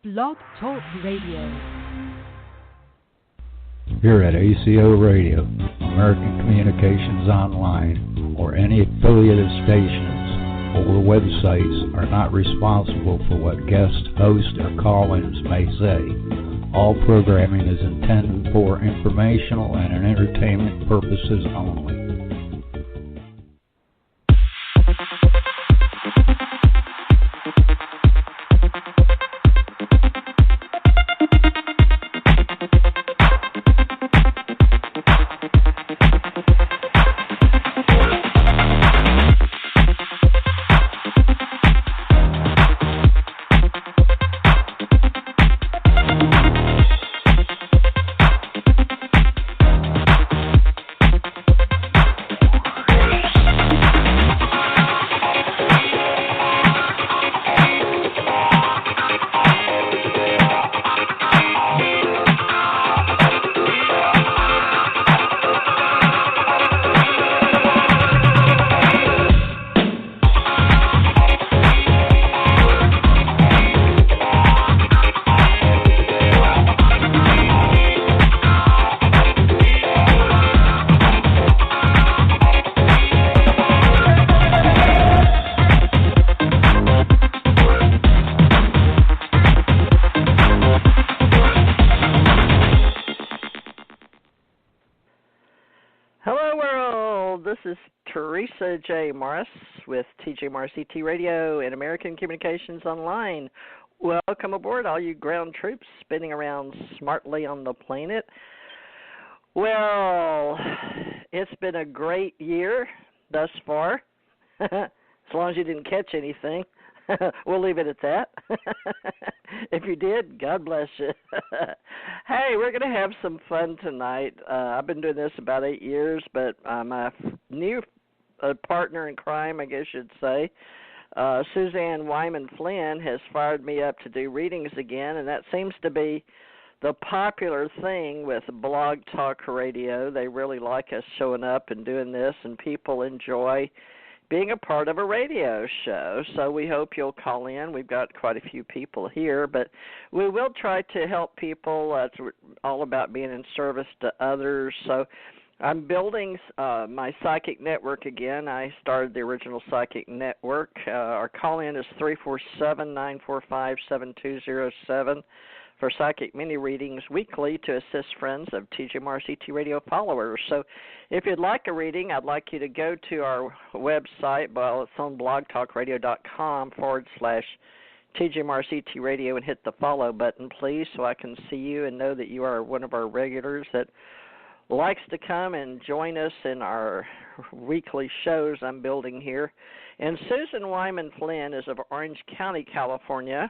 Blog Talk Radio. Here at ACO Radio, American Communications Online, or any affiliated stations or websites are not responsible for what guest hosts or call-ins may say. All programming is intended for informational and entertainment purposes only. Theresa J Morris with TJ Morris ET Radio and American Communications Online. Welcome aboard, all you ground troops spinning around smartly on the planet. Well, it's been a great year thus far, as long as you didn't catch anything. We'll leave it at that. If you did, God bless you. Hey, we're going to have some fun tonight. I've been doing this about 8 years, but my new partner in crime, I guess you'd say, Suzanne Wyman-Flynn, has fired me up to do readings again, and that seems to be the popular thing with Blog Talk Radio. They really like us showing up and doing this, and people enjoy being a part of a radio show. So we hope you'll call in. We've got quite a few people here, but we will try to help people. It's all about being in service to others. So I'm building my psychic network again. I started the original psychic network. Our call-in is 347-945-7207 for psychic mini-readings weekly to assist friends of TJ Morris ET Radio followers. So if you'd like a reading, I'd like you to go to our website. Well, it's on blogtalkradio.com/TJ Morris ET Radio and hit the follow button, please, so I can see you and know that you are one of our regulars that likes to come and join us in our weekly shows I'm building here. And Suzanne Wyman-Flynn is of Orange County, California.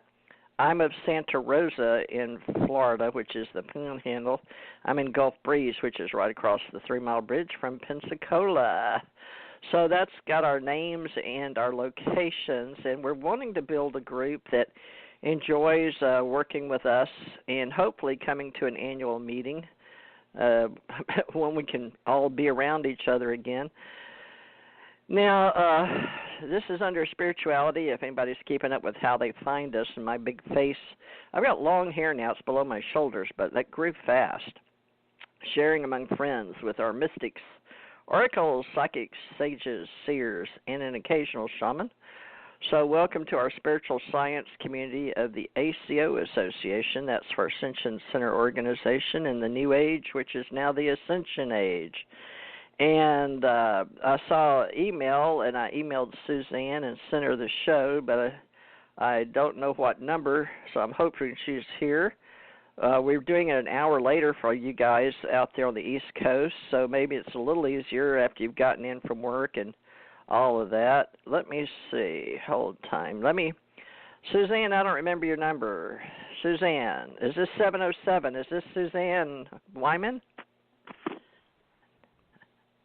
I'm of Santa Rosa in Florida, which is the Panhandle. I'm in Gulf Breeze, which is right across the 3-mile bridge from Pensacola. So that's got our names and our locations, and we're wanting to build a group that enjoys working with us and hopefully coming to an annual meeting when we can all be around each other again. Now, this is under spirituality, if anybody's keeping up with how they find us. And my big face, I've got long hair now, it's below my shoulders, but that grew fast. Sharing among friends with our mystics, oracles, psychics, sages, seers, and an occasional shaman. So welcome to our spiritual science community of the ACO Association. That's for Ascension Center Organization in the New Age, which is now the Ascension Age. And I saw an email, and I emailed Suzanne and sent her the show, but I don't know what number, so I'm hoping she's here. We're doing it an hour later for you guys out there on the East Coast, so maybe it's a little easier after you've gotten in from work and all of that. Let me see. Hold time. Suzanne, I don't remember your number. Suzanne, is this 707? Is this Suzanne Wyman?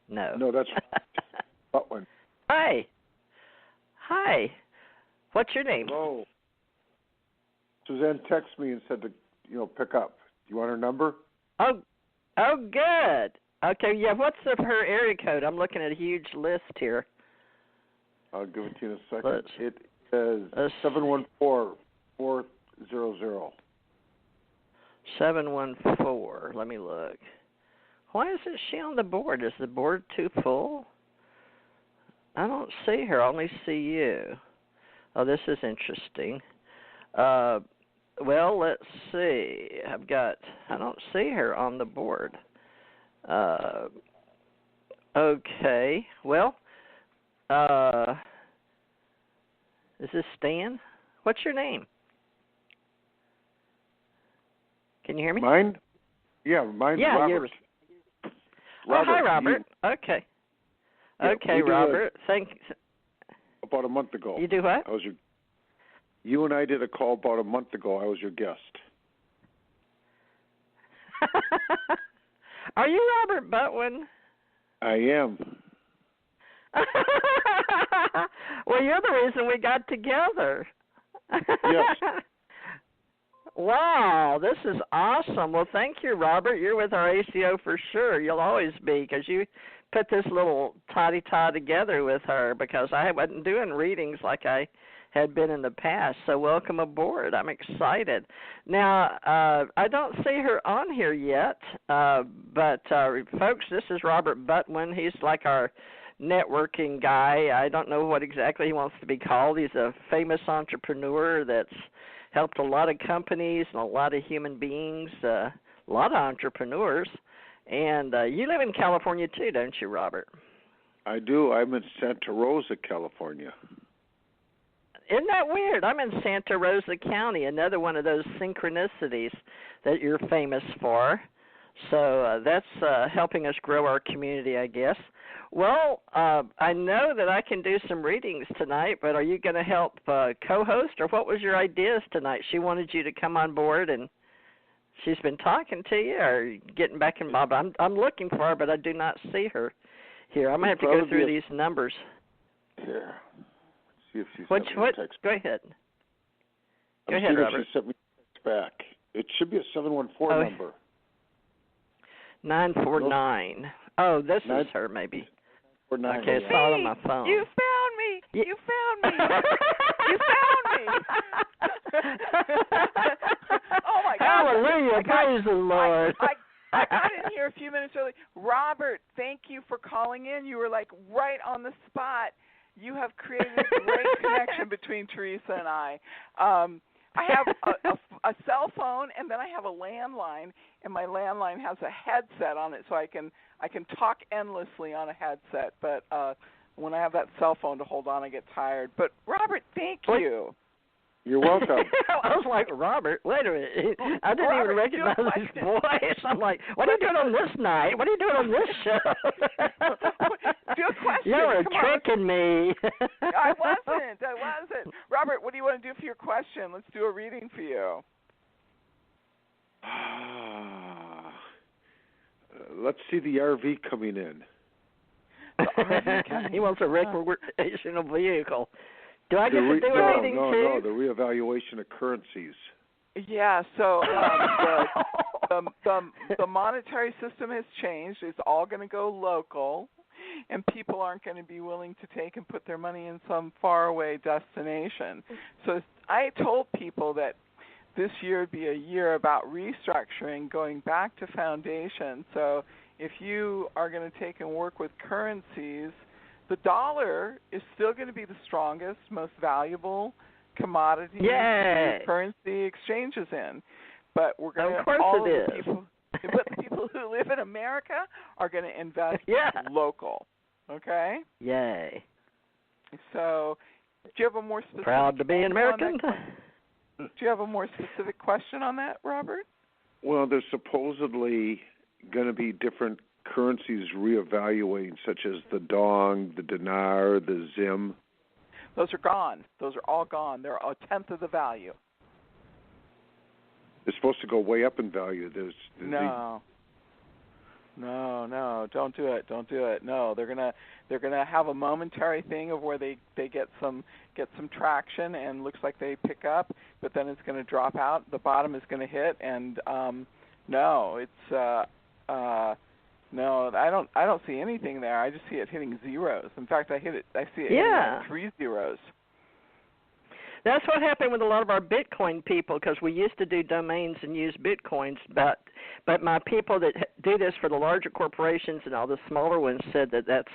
No. No, that's that one. Hi. What's your name? Hello. Suzanne texted me and said to, pick up. Do you want her number? Oh, good. Okay, yeah, what's her area code? I'm looking at a huge list here. I'll give it to you in a second. It is 714-400. 714. Let me look. Why isn't she on the board? Is the board too full? I don't see her. I only see you. Oh, this is interesting. Well, let's see. I don't see her on the board. Okay. Well, is this Stan? What's your name? Can you hear me? Mine? Yeah, mine's Robert. Yours. Robert. Oh, hi, Robert. Okay. Yeah, okay, Robert. About a month ago. You do what? You and I did a call about a month ago. I was your guest. Are you Robert Butwin? I am. Well, you're the reason we got together. Yes. Wow, this is awesome. Well, thank you, Robert. You're with our ACO for sure. You'll always be, because you put this little toddy-tot together with her, because I wasn't doing readings like I had been in the past. So welcome aboard. I'm excited. Now, I don't see her on here yet, but folks, this is Robert Butwin. He's like our networking guy. I don't know what exactly he wants to be called. He's a famous entrepreneur that's helped a lot of companies and a lot of human beings, a lot of entrepreneurs. And you live in California too, don't you, Robert? I do. I'm in Santa Rosa, California. Isn't that weird? I'm in Santa Rosa County, another one of those synchronicities that you're famous for. So that's helping us grow our community, I guess. Well, I know that I can do some readings tonight, but are you going to help co-host, or what was your ideas tonight? She wanted you to come on board, and she's been talking to you, or getting back involved. I'm looking for her, but I do not see her here. I'm going to have to go through these numbers. Here. See if she's what? text. Go ahead. Go ahead, Robert. She sent me back. It should be a 714 number. 949. Oh, this is her, maybe. Okay, I saw it on my phone. You found me. You found me. You found me. Oh, my God. Hallelujah. Praise the Lord. I got in here a few minutes early. Robert, thank you for calling in. You were, like, right on the spot. You have created a great connection between Theresa and I. I have a cell phone, and then I have a landline, and my landline has a headset on it, so I can talk endlessly on a headset. But when I have that cell phone to hold on, I get tired. But Robert, thank you. You're welcome. I was like, Robert, wait a minute. I didn't even recognize his voice. I'm like, what are you doing on this night? What are you doing on this show? Do a question. You were tricking me. I wasn't. Robert, what do you want to do for your question? Let's do a reading for you. Let's see the RV coming in. He wants a recreational vehicle. Do I get to do a reading too? No, the reevaluation of currencies. Yeah, so the monetary system has changed. It's all going to go local, and people aren't going to be willing to take and put their money in some faraway destination. So I told people that this year would be a year about restructuring, going back to foundation. So if you are going to take and work with currencies, the dollar is still going to be the strongest, most valuable commodity currency exchanges in. But we're going to but the people who live in America are going to invest local. Okay? Yay. So, do you have a more specific Proud to be an American? Do you have a more specific question on that, Robert? Well, there's supposedly going to be different currencies reevaluating, such as the dong, the dinar, the zim. Those are gone. Those are all gone. They're a tenth of the value. They're supposed to go way up in value. No, don't do it. No, they're gonna have a momentary thing of where they get some traction and looks like they pick up, but then it's going to drop out. The bottom is going to hit, and no, I don't see anything there. I just see it hitting zeros. In fact, I see it hitting 3 zeros. That's what happened with a lot of our Bitcoin people, because we used to do domains and use Bitcoins, but my people that do this for the larger corporations and all the smaller ones said that that's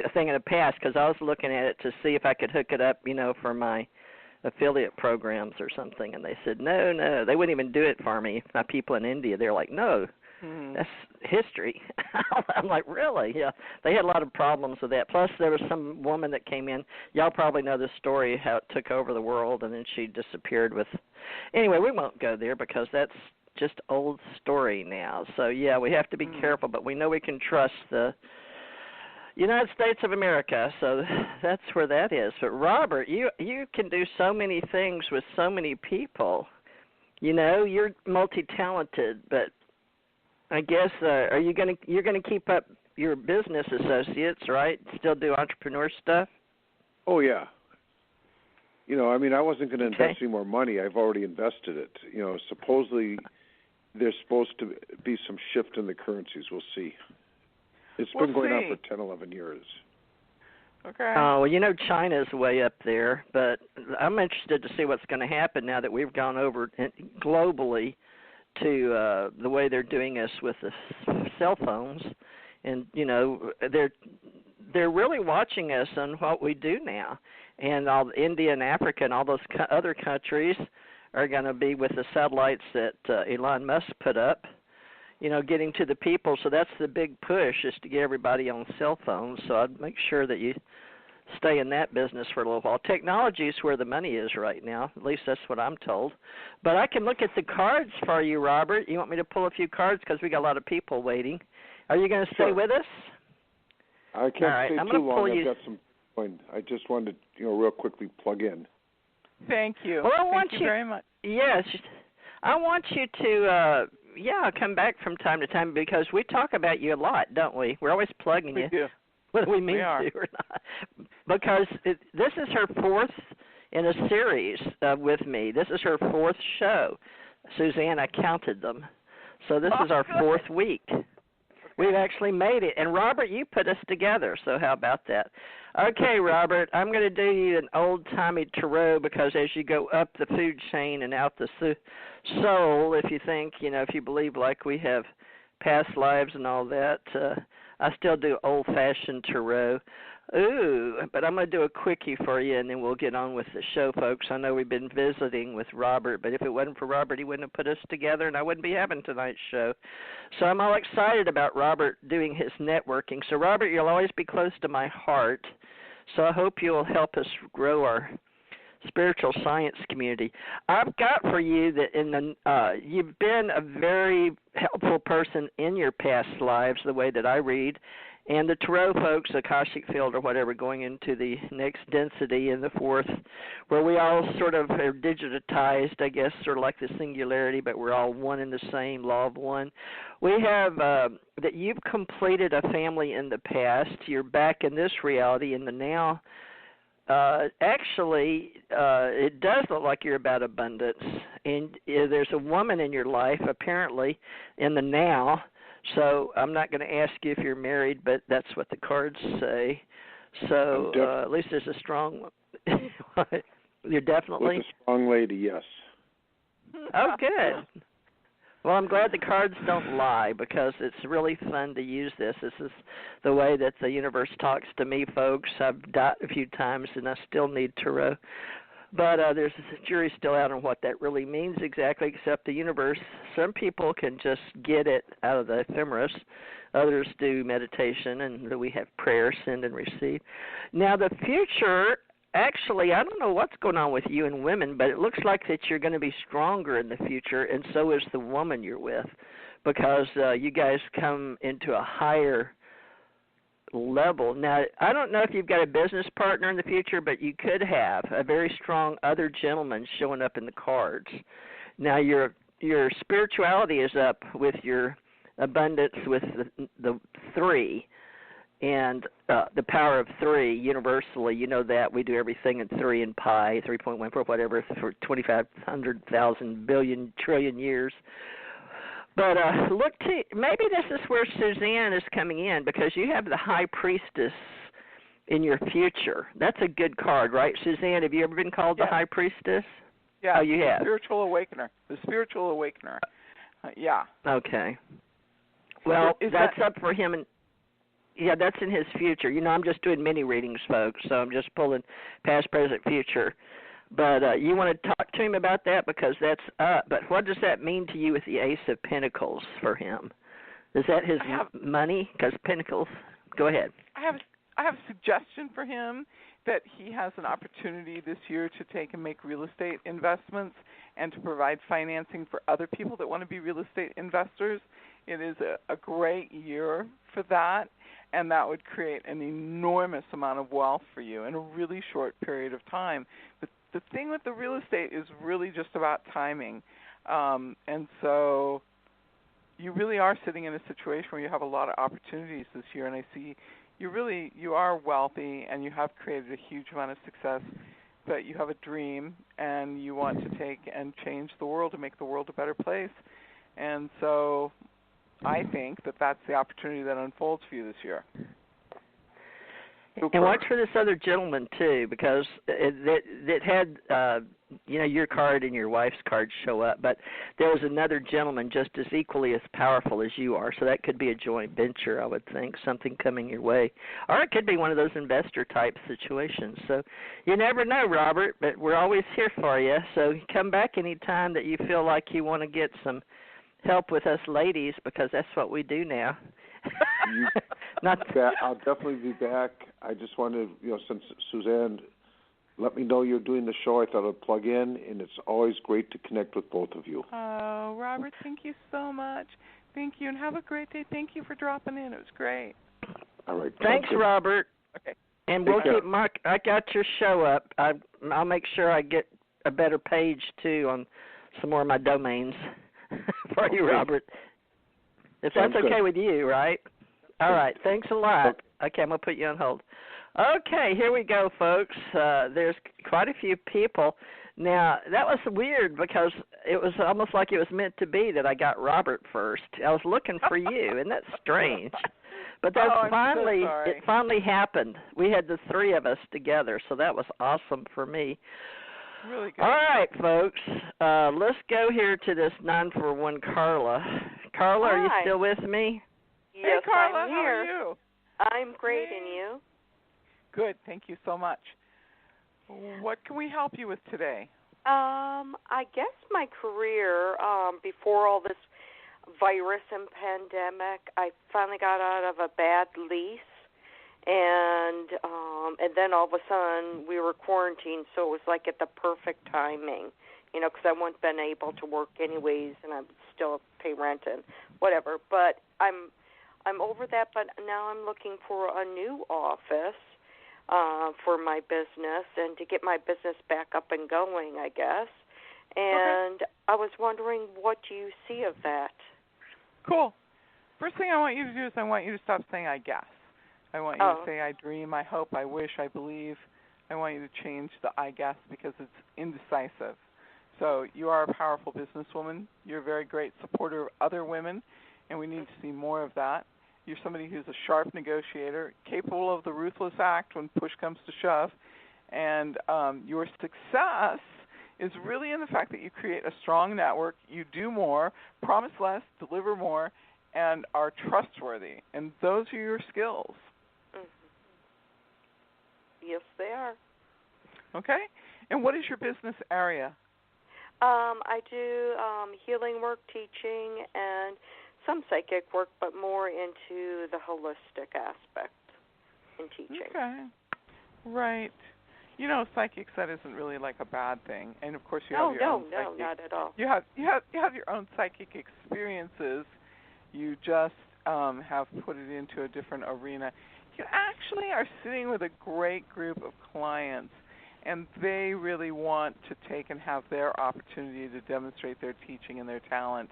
a thing in the past, because I was looking at it to see if I could hook it up, for my affiliate programs or something, and they said, no, they wouldn't even do it for me. My people in India, they're like, no. That's history. I'm like, really? Yeah. They had a lot of problems with that. Plus, there was some woman that came in. Y'all probably know this story, how it took over the world, and then she disappeared with. Anyway, we won't go there because that's just old story now. So, yeah, we have to be careful, but we know we can trust the United States of America, so that's where that is. But, Robert, you can do so many things with so many people. You're multi-talented, but I guess you're gonna keep up your business associates, right? Still do entrepreneur stuff? Oh yeah. I wasn't going to invest any more money. I've already invested it. Supposedly there's supposed to be some shift in the currencies. We'll see. It's been going on for 10, 11 years. Okay. Oh, well, China's way up there, but I'm interested to see what's going to happen now that we've gone over globally to the way they're doing us with the cell phones, and they're really watching us on what we do now, and all India and Africa and all those other countries are going to be with the satellites that Elon Musk put up, getting to the people. So that's the big push, is to get everybody on cell phones. So I'd make sure that you stay in that business for a little while. Technology is where the money is right now. At least that's what I'm told. But I can look at the cards for you, Robert. You want me to pull a few cards because we got a lot of people waiting? Are you going to stay with us? I can't stay too long. I've got some point. I just wanted to, real quickly plug in. Thank you. Well, Thank you very much. Yes. I want you to, come back from time to time, because we talk about you a lot, don't we? We're always plugging you. Do. Whether we mean to or not. Because this is her fourth in a series with me. This is her fourth show. Suzanne, I counted them. So this is our fourth week. We've actually made it. And, Robert, you put us together, so how about that? Okay, Robert, I'm going to do you an old-timey tarot, because as you go up the food chain and out the soul, if you think, if you believe like we have past lives and all that, I still do old-fashioned tarot. Ooh, but I'm going to do a quickie for you, and then we'll get on with the show, folks. I know we've been visiting with Robert, but if it wasn't for Robert, he wouldn't have put us together, and I wouldn't be having tonight's show. So I'm all excited about Robert doing his networking. So, Robert, you'll always be close to my heart, so I hope you'll help us grow our spiritual science community. I've got for you that you've been a very helpful person in your past lives, the way that I read, and the tarot folks, Akashic Field or whatever, going into the next density in the fourth, where we all sort of are digitized, I guess, sort of like the singularity, but we're all one and the same, law of one. We have that you've completed a family in the past. You're back in this reality, in the now. Actually, it does look like you're about abundance, and there's a woman in your life, apparently, in the now. So I'm not going to ask you if you're married, but that's what the cards say. So at least there's a strong You're definitely? With a strong lady, yes. Oh, good. Well, I'm glad the cards don't lie, because it's really fun to use this. This is the way that the universe talks to me, folks. I've died a few times, and I still need tarot. But there's a jury still out on what that really means exactly, except the universe. Some people can just get it out of the ephemeris. Others do meditation, and we have prayer, send and receive. Now, the future, actually, I don't know what's going on with you and women, but it looks like that you're going to be stronger in the future, and so is the woman you're with, because you guys come into a higher level. Now, I don't know if you've got a business partner in the future, but you could have a very strong other gentleman showing up in the cards. Now, your spirituality is up with your abundance with the 3 and the power of 3 universally. You know that we do everything in 3 and pi, 3.14, whatever, for 2,500,000 billion trillion years. But look, maybe this is where Suzanne is coming in, because you have the high priestess in your future. That's a good card, right? Suzanne, have you ever been called the High Priestess? Yeah. Oh, you have. Spiritual Awakener. The Spiritual Awakener. Yeah. Okay. Well, that's up for him, and that's in his future. I'm just doing mini readings, folks, so I'm just pulling past, present, future. But you want to talk to him about that because that's up. But what does that mean to you with the Ace of Pentacles for him? Is that his money? Because Pentacles. Go ahead. I have a suggestion for him that he has an opportunity this year to take and make real estate investments and to provide financing for other people that want to be real estate investors. It is a great year for that, and that would create an enormous amount of wealth for you in a really short period of time. But the thing with the real estate is really just about timing. And so you really are sitting in a situation where you have a lot of opportunities this year, and I see you are wealthy and you have created a huge amount of success, but you have a dream and you want to take and change the world and make the world a better place. And so I think that that's the opportunity that unfolds for you this year. And watch for this other gentleman, too, because it had, your card and your wife's card show up, but there was another gentleman just as equally as powerful as you are, so that could be a joint venture, I would think, something coming your way. Or it could be one of those investor-type situations. So you never know, Robert, but we're always here for you, so come back anytime that you feel like you want to get some help with us ladies, because that's what we do now. I'll definitely be back. I just wanted, since Suzanne let me know you're doing the show, I thought I'd plug in, and it's always great to connect with both of you. Oh, Robert, thank you so much. Thank you, and have a great day. Thank you for dropping in. It was great. All right. Thanks, Robert. Okay. And we'll keep I got your show up. I'll make sure I get a better page, too, on some more of my domains for you, Robert. If that's okay with you, right? All right. Thanks a lot. Okay, I'm going to put you on hold. Okay, here we go, folks. There's quite a few people. Now, that was weird because it was almost like it was meant to be that I got Robert first. I was looking for you. Isn't that strange? But that's it finally happened. We had the three of us together, so that was awesome for me. Really good. All right, folks. Let's go here to this 941 Carla. Carla, Hi. are you still with me? Yes, hey, Carla, I'm here. How are you? I'm great, and you? Good. Thank you so much. What can we help you with today? I guess my career, before all this virus and pandemic, I finally got out of a bad lease, and then all of a sudden we were quarantined, so it was like at the perfect timing, because I wouldn't been able to work anyways, and I would still pay rent and whatever. But I'm over that, but now I'm looking for a new office for my business and to get my business back up and going, I guess. And I was wondering, what do you see of that? Cool. First thing I want you to do is I want you to stop saying I guess. I want you to say I dream, I hope, I wish, I believe. I want you to change the I guess because it's indecisive. So you are a powerful businesswoman. You're a very great supporter of other women, and we need to see more of that. You're somebody who's a sharp negotiator, capable of the ruthless act when push comes to shove, and your success is really in the fact that you create a strong network, you do more, promise less, deliver more, and are trustworthy. And those are your skills. Mm-hmm. Yes, they are. Okay. And what is your business area? I do healing work, teaching, and some psychic work, but more into the holistic aspect in teaching. Okay. Right. Psychics, that isn't really like a bad thing. And of course you have your own psychic. No, not at all. You have your own psychic experiences. You just have put it into a different arena. You actually are sitting with a great group of clients, and they really want to take and have their opportunity to demonstrate their teaching and their talent.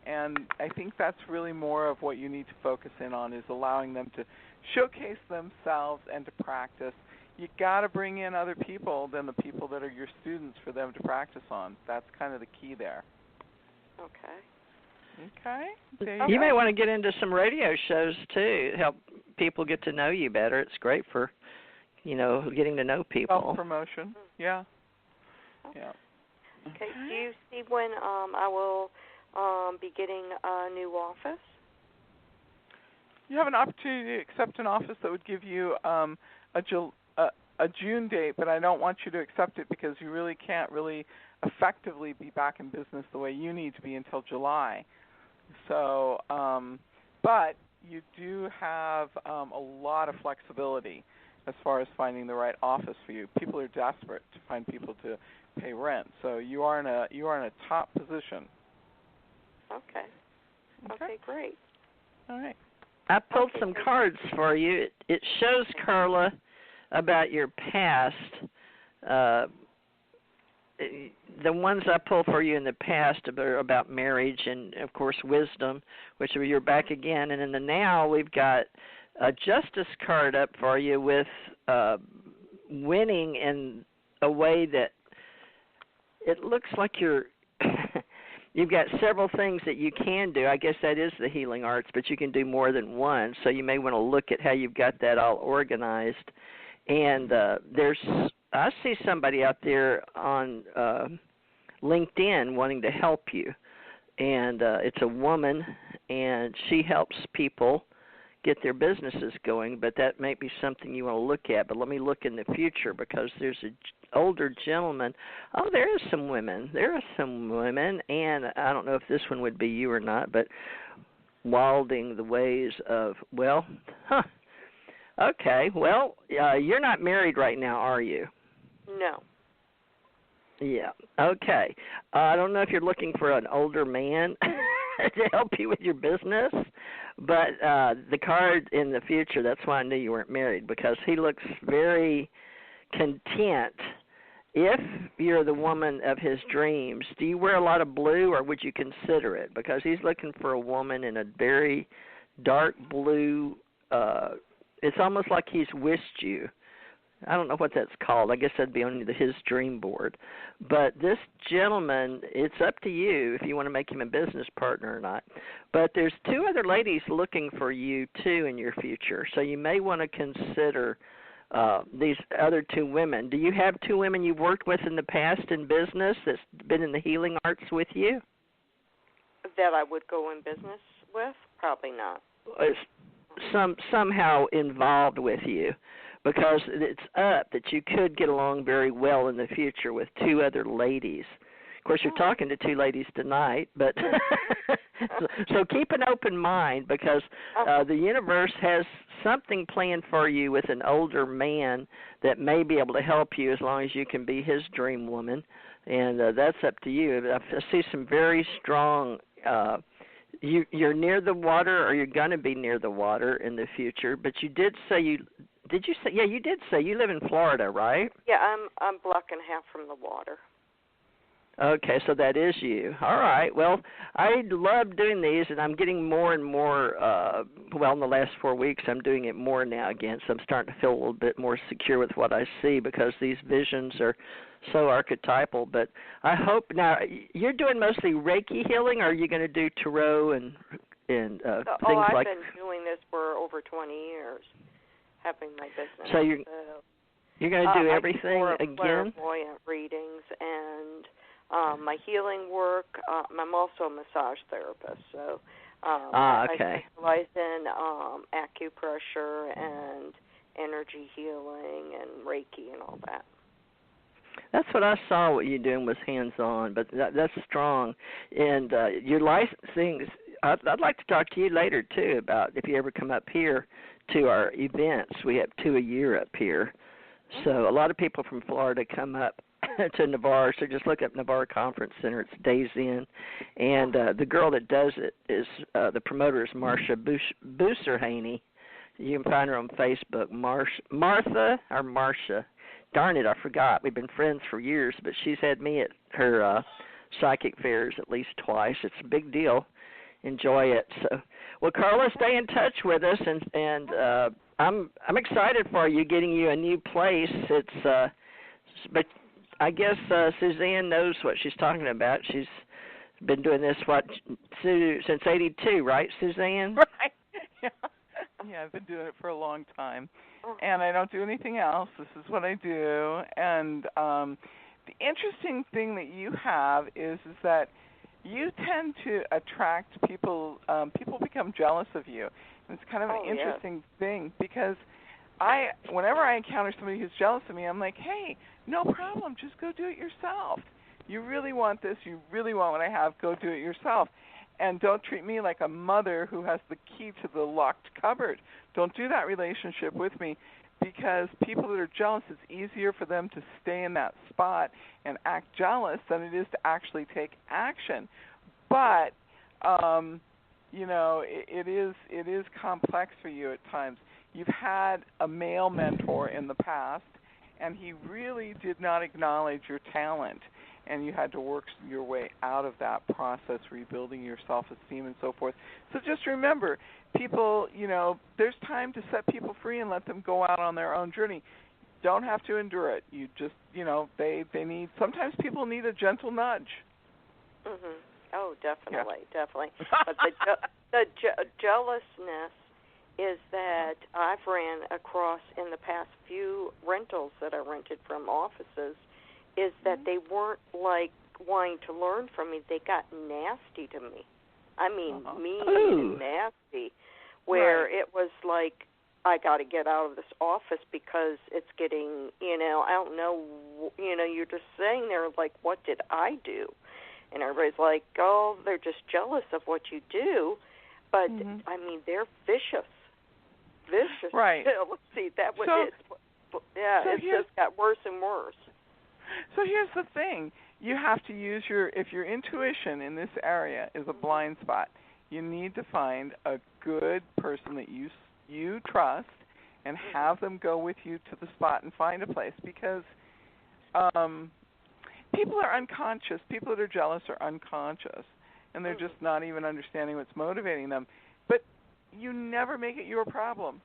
And I think that's really more of what you need to focus in on, is allowing them to showcase themselves and to practice. You got to bring in other people than the people that are your students for them to practice on. That's kind of the key there. Okay. There you may want to get into some radio shows, too, help people get to know you better. It's great for getting to know people. Self-promotion, yeah. Yeah. Okay. Do you see when I will be getting a new office? You have an opportunity to accept an office that would give you a June date, but I don't want you to accept it because you really can't effectively be back in business the way you need to be until July. So, but you do have a lot of flexibility as far as finding the right office for you. People are desperate to find people to pay rent, so you are in a top position. Okay, great. All right. I pulled some cards for you. It shows, Carla, about your past. The ones I pulled for you in the past are about marriage and, of course, wisdom, which you're back again. And in the now, we've got a justice card up for you with winning in a way that it looks like you've got several things that you can do. I guess that is the healing arts, but you can do more than one. So you may want to look at how you've got that all organized. And I see somebody out there on LinkedIn wanting to help you. And it's a woman, and she helps people get their businesses going, but that may be something you want to look at. But let me look in the future, because there's an older gentleman. Oh, there are some women. And I don't know if this one would be you or not, but wilding the ways of, okay, you're not married right now, are you? No. Yeah, okay. I don't know if you're looking for an older man to help you with your business, but the card in the future, that's why I knew you weren't married, because he looks very content. If you're the woman of his dreams, do you wear a lot of blue, or would you consider it? Because he's looking for a woman in a very dark blue, it's almost like he's wished you. I don't know what that's called. I guess that'd be on his dream board. But this gentleman, it's up to you if you want to make him a business partner or not. But there's two other ladies looking for you, too, in your future. So you may want to consider these other two women. Do you have two women you've worked with in the past in business that's been in the healing arts with you? That I would go in business with? Probably not. Somehow involved with you. Because it's up that you could get along very well in the future with two other ladies. Of course, you're talking to two ladies tonight, but so keep an open mind, because the universe has something planned for you with an older man that may be able to help you as long as you can be his dream woman, and that's up to you. I see some very strong you're near the water, or you're going to be near the water in the future, but you did say you did say you live in Florida, right? Yeah, I'm block and a half from the water. Okay, so that is you. All right. Well, I love doing these, and I'm getting more and more, in the last 4 weeks, I'm doing it more now again, so I'm starting to feel a little bit more secure with what I see, because these visions are so archetypal. But I hope, now, you're doing mostly Reiki healing, or are you going to do Tarot and things like... I've been doing this for over 20 years. Having my business. So you're going to do everything I do again? Clairvoyant readings and my healing work. I'm also a massage therapist, so I specialize in acupressure and energy healing and Reiki and all that. That's what I saw. What you're doing was hands-on, but that's strong. And your licensing, I'd like to talk to you later too about if you ever come up here to our events. We have 2 a year up here. So a lot of people from Florida come up to Navarre, so just look up Navarre Conference Center. It's Days In. And the girl that does it is, the promoter is Marcia Busserhaney. You can find her on Facebook. Martha or Marcia. Darn it, I forgot. We've been friends for years, but she's had me at her psychic fairs at least twice. It's a big deal. Enjoy it. So, well, Carla, stay in touch with us, and I'm excited for you, getting you a new place. It's but I guess Suzanne knows what she's talking about. She's been doing this since '82, right, Suzanne? Right. Yeah. Yeah, I've been doing it for a long time, and I don't do anything else. This is what I do. And the interesting thing that you have is that you tend to attract people. People become jealous of you, and it's kind of an interesting thing because whenever I encounter somebody who's jealous of me, I'm like, hey, no problem, just go do it yourself. You really want this, you really want what I have, go do it yourself. And don't treat me like a mother who has the key to the locked cupboard. Don't do that relationship with me, because people that are jealous, it's easier for them to stay in that spot and act jealous than it is to actually take action. But, it is complex for you at times. You've had a male mentor in the past, and he really did not acknowledge your talent, and you had to work your way out of that process, rebuilding your self-esteem and so forth. So just remember, people, there's time to set people free and let them go out on their own journey. Don't have to endure it. You just, they need, sometimes people need a gentle nudge. Mhm. Oh, definitely, definitely. But the jealousness is that I've ran across in the past few rentals that I rented from offices, is that they weren't like wanting to learn from me. They got nasty to me. I mean, mean and nasty, where it was like, I got to get out of this office because it's getting, I don't know, you're just saying there like, what did I do? And everybody's like, oh, they're just jealous of what you do. But, I mean, they're vicious. Right. Jealousy. That was it. Yeah, it just got worse and worse. So here's the thing. You have to use if your intuition in this area is a blind spot, you need to find a good person that you trust and have them go with you to the spot and find a place, because people are unconscious. People that are jealous are unconscious, and they're just not even understanding what's motivating them. But you never make it your problem.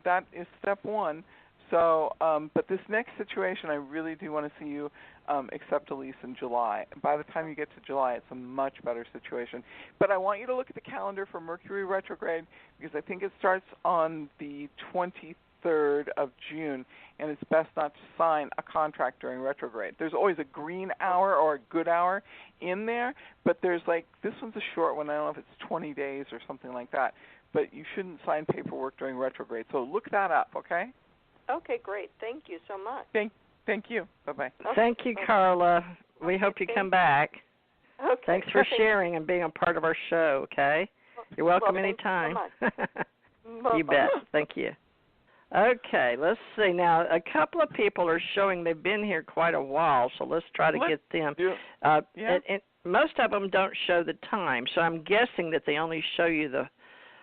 That is step one. So, but this next situation, I really do want to see you accept a lease in July. By the time you get to July, it's a much better situation. But I want you to look at the calendar for Mercury retrograde, because I think it starts on the 23rd of June, and it's best not to sign a contract during retrograde. There's always a green hour or a good hour in there, but there's this one's a short one. I don't know if it's 20 days or something like that. But you shouldn't sign paperwork during retrograde. So look that up, okay? Okay, great. Thank you so much. Thank you. Bye-bye. Thank you, Carla. We hope you come back. Okay. Thanks for sharing and being a part of our show, okay? You're welcome anytime. You bet. Thank you. Okay, let's see. Now, a couple of people are showing they've been here quite a while, so let's try to get them. And most of them don't show the time, so I'm guessing that they only show you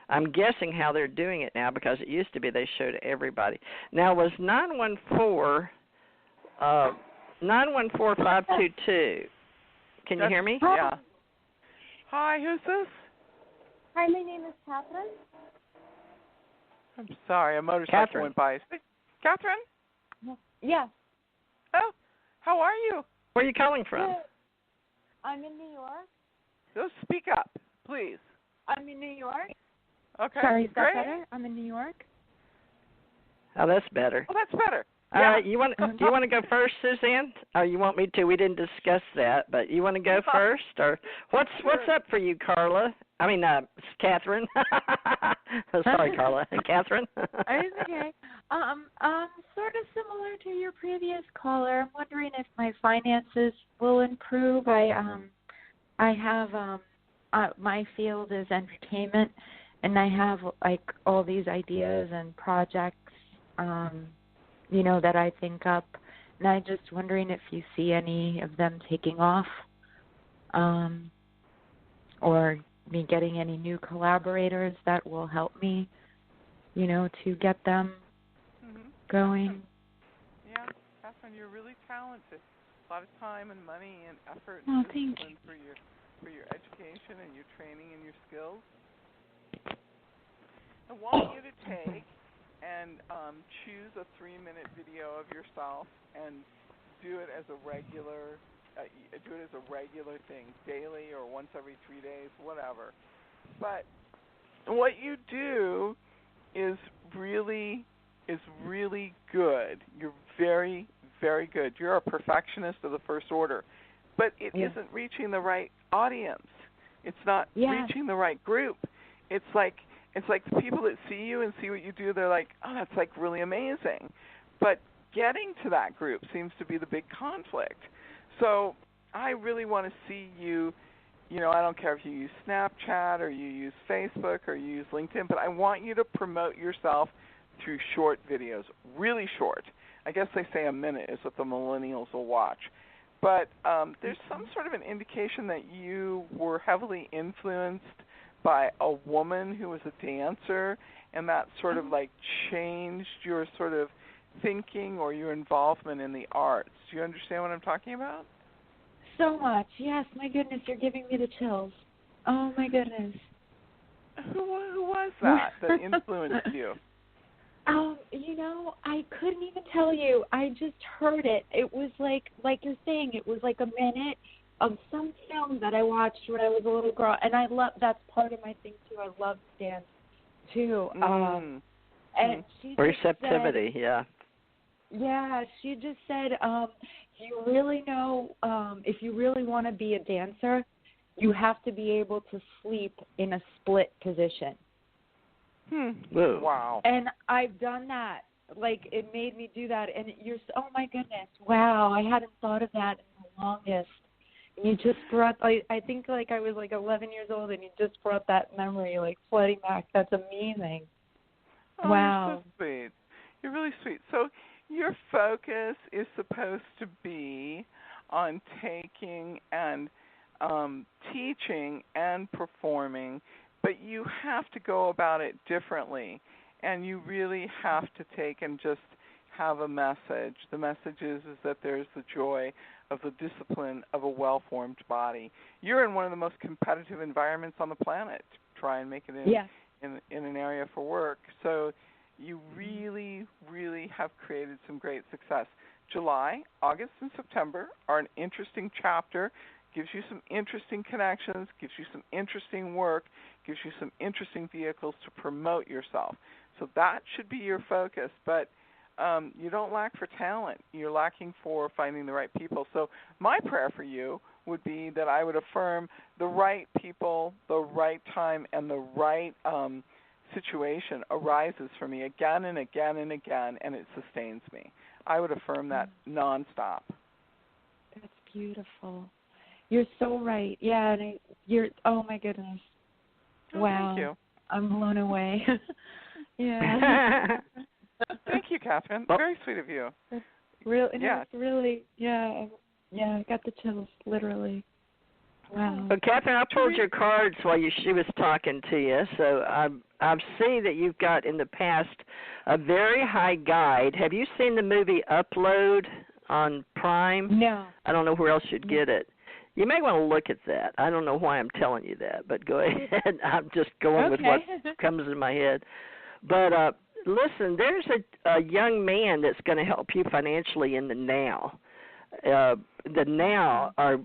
I'm guessing how they're doing it now, because it used to be they showed everybody. Now, was 914-522. Can you hear me? Yeah. Hi, who's this? Hi, my name is Catherine. I'm sorry, a motorcycle went by. Catherine? Yes. Oh, how are you? Where are you calling from? Good. I'm in New York. So speak up, please. I'm in New York. Okay. Sorry, is that great. better? I'm in New York. Oh, that's better. Oh, that's better. Do you want to go first, Suzanne? Or you want me to? We didn't discuss that, but you want to go first, or what's up for you, Carla? I mean, Catherine. Sorry, Carla. Catherine. It's okay. Sort of similar to your previous caller. I'm wondering if my finances will improve. I have my field is entertainment, and I have all these ideas and projects, that I think up, and I'm just wondering if you see any of them taking off, or me getting any new collaborators that will help me, to get them going. Yeah, Catherine, you're really talented. A lot of time and money and effort and discipline for your education and your training and your skills. I want you to take and choose a 3-minute video of yourself and do it as a regular thing, daily or once every 3 days, whatever. But what you do is really good. You're very, very good. You're a perfectionist of the first order, but it isn't reaching the right audience. It's not reaching the right group. It's like the people that see you and see what you do, they're like, oh, that's like really amazing. But getting to that group seems to be the big conflict. So I really want to see you, I don't care if you use Snapchat or you use Facebook or you use LinkedIn, but I want you to promote yourself through short videos, really short. I guess they say a minute is what the millennials will watch. But there's some sort of an indication that you were heavily influenced by a woman who was a dancer, and that sort of like changed your sort of thinking or your involvement in the arts. Do you understand what I'm talking about? So much. Yes, my goodness, you're giving me the chills. Oh, my goodness. Who was that influenced you? I couldn't even tell you. I just heard it. It was like you're saying, it was like a minute of some film that I watched when I was a little girl, and I love, that's part of my thing too. I love dance too. And she receptivity, said, yeah, she just said, you really know, if you really want to be a dancer, you have to be able to sleep in a split position. Wow. And I've done that. Like, it made me do that. And oh, my goodness, wow, I hadn't thought of that in the longest. And you just brought, I think, like, I was, 11 years old, and you just brought that memory, flooding back. That's amazing. Oh, wow. You're so sweet. You're really sweet. So your focus is supposed to be on taking and teaching and performing, but you have to go about it differently, and you really have to take and just have a message. The message is that there's the joy of the discipline of a well-formed body. You're in one of the most competitive environments on the planet to try and make it in an area for work. So you really, really have created some great success. July, August, and September are an interesting chapter. Gives you some interesting connections, gives you some interesting work, gives you some interesting vehicles to promote yourself. So that should be your focus. But you don't lack for talent. You're lacking for finding the right people. So my prayer for you would be that I would affirm the right people, the right time, and the right situation arises for me again and again and again, and it sustains me. I would affirm that nonstop. That's beautiful. You're so right. Yeah, and you're. Oh my goodness. Wow. Thank you. I'm blown away. Yeah. Thank you, Catherine. Very sweet of you. Really. It's really. Yeah. Yeah. I got the chills. Literally. Wow. Well, Catherine, I pulled your cards while she was talking to you, so I see that you've got in the past a very high guide. Have you seen the movie Upload on Prime? No. I don't know where else you'd get it. You may want to look at that. I don't know why I'm telling you that, but go ahead. I'm just going with what comes in my head. But listen, there's a young man that's going to help you financially in the now. The now are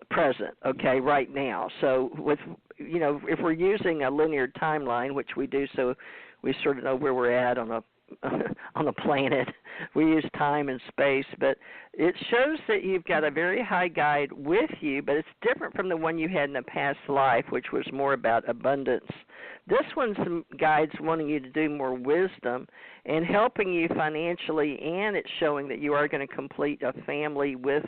present, okay, right now. So with, if we're using a linear timeline, which we do, so we sort of know where we're at on a planet. We use time and space, but it shows that you've got a very high guide with you, but it's different from the one you had in a past life, which was more about abundance. This one's some guides wanting you to do more wisdom and helping you financially, and it's showing that you are going to complete a family with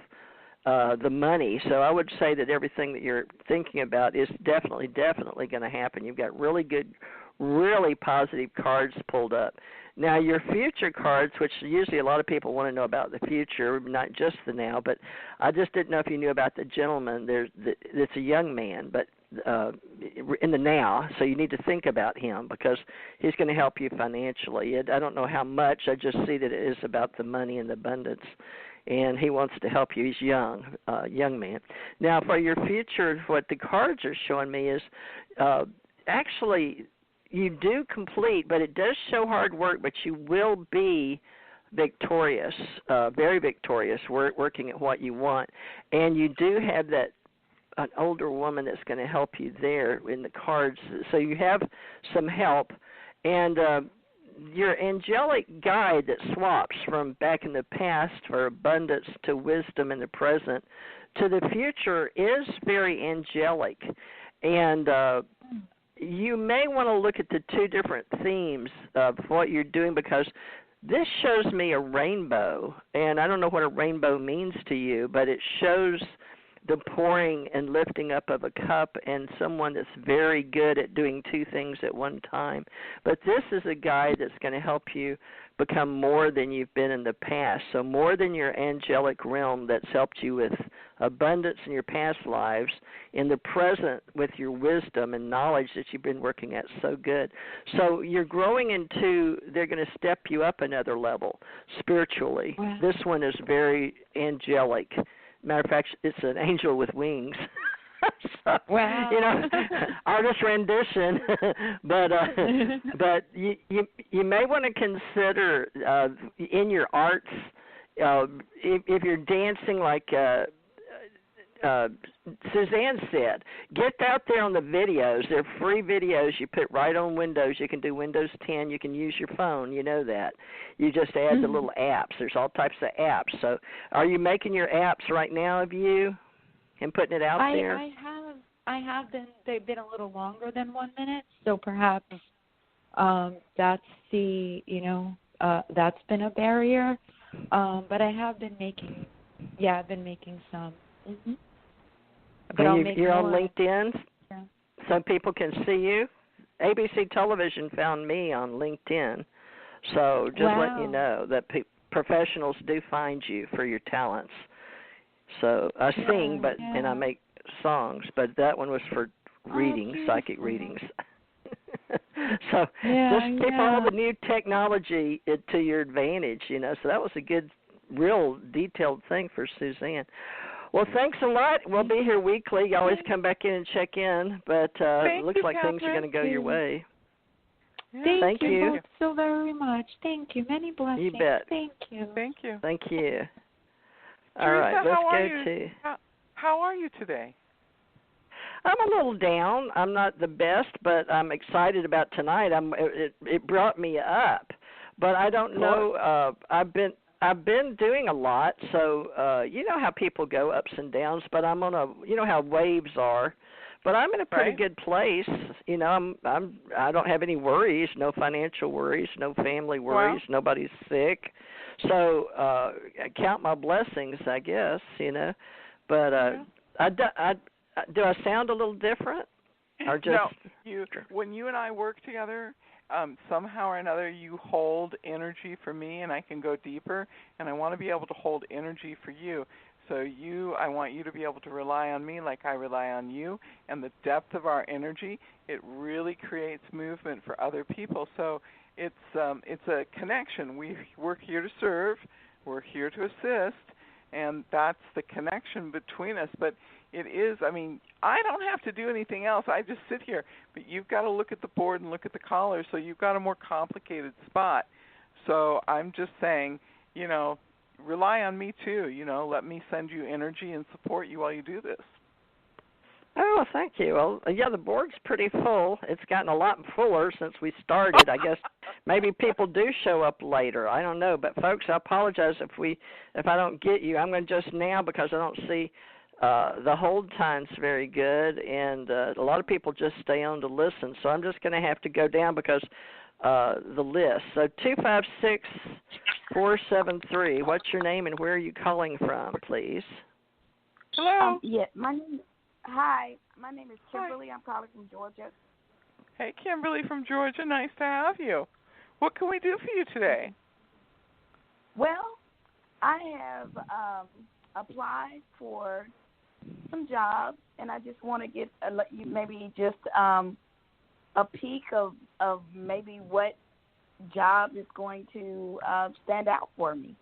the money. So I would say that everything that you're thinking about is definitely going to happen. You've got really good, really positive cards pulled up. Now, your future cards, which usually a lot of people want to know about the future, not just the now, but I just didn't know if you knew about the gentleman. It's a young man, but in the now, so you need to think about him because he's going to help you financially. I don't know how much. I just see that it is about the money and the abundance, and he wants to help you. He's young man. Now, for your future, what the cards are showing me is actually – you do complete, but it does show hard work, but you will be victorious, very victorious, working at what you want. And you do have an older woman that's going to help you there in the cards. So you have some help. And your angelic guide that swaps from back in the past for abundance to wisdom in the present to the future is very angelic. And you may want to look at the two different themes of what you're doing, because this shows me a rainbow, and I don't know what a rainbow means to you, but it shows the pouring and lifting up of a cup and someone that's very good at doing two things at one time. But this is a guide that's going to help you become more than you've been in the past, so more than your angelic realm that's helped you with abundance in your past lives, in the present with your wisdom and knowledge that you've been working at so good. So you're growing into, they're going to step you up another level spiritually. Wow. This one is very angelic. Matter of fact, it's an angel with wings. So, wow. You know, artist rendition. But you may want to consider in your arts, if you're dancing like Suzanne said, get out there on the videos. They're free videos. You put right on Windows. You can do Windows 10. You can use your phone. You know that. You just add the little apps. There's all types of apps. So are you making your apps right now of you and putting it out there? I have been. They've been a little longer than 1 minute, so perhaps that's the, that's been a barrier. But I have been making, I've been making some. Mm-hmm. But you're on LinkedIn, yeah, so people can see you. ABC Television found me on LinkedIn, so just letting you know that professionals do find you for your talents. So I sing, and I make songs, but that one was for readings, psychic readings. So just keep all the new technology to your advantage, So that was a good, real detailed thing for Suzanne. Well, thanks a lot. We'll be here weekly. You always come back in and check in, but it looks like things are going to go your way. Yeah. Thank you both so very much. Thank you. Many blessings. You bet. Thank you. Thank you. Thank you. All Theresa, right, let's go to... How are you today? I'm a little down. I'm not the best, but I'm excited about tonight. It brought me up, but I don't know. I've been doing a lot, so you know how people go ups and downs. But I'm on a, how waves are. But I'm in a pretty good place. I don't have any worries, no financial worries, no family worries, nobody's sick. So I count my blessings, I guess. But do I sound a little different? Or just no, when you and I work together, somehow or another you hold energy for me, and I can go deeper, and I want to be able to hold energy for you. So I want you to be able to rely on me like I rely on you, and the depth of our energy, it really creates movement for other people. So it's a connection. We're here to serve, we're here to assist, and that's the connection between us. But it is, I don't have to do anything else. I just sit here. But you've got to look at the board and look at the callers, so you've got a more complicated spot. So I'm just saying, rely on me too. Let me send you energy and support you while you do this. Oh, thank you. Well, the board's pretty full. It's gotten a lot fuller since we started. I guess maybe people do show up later. I don't know. But, folks, I apologize if I don't get you. I'm going to just now, because I don't see the hold times very good, and a lot of people just stay on to listen. So I'm just going to have to go down because the list. So 256-473. What's your name and where are you calling from, please? Hello. Hi, my name is Kimberly. I'm calling from Georgia. Hey, Kimberly from Georgia. Nice to have you. What can we do for you today? Well, I have applied for some jobs, and I just want to get maybe just a peek of maybe what job is going to stand out for me.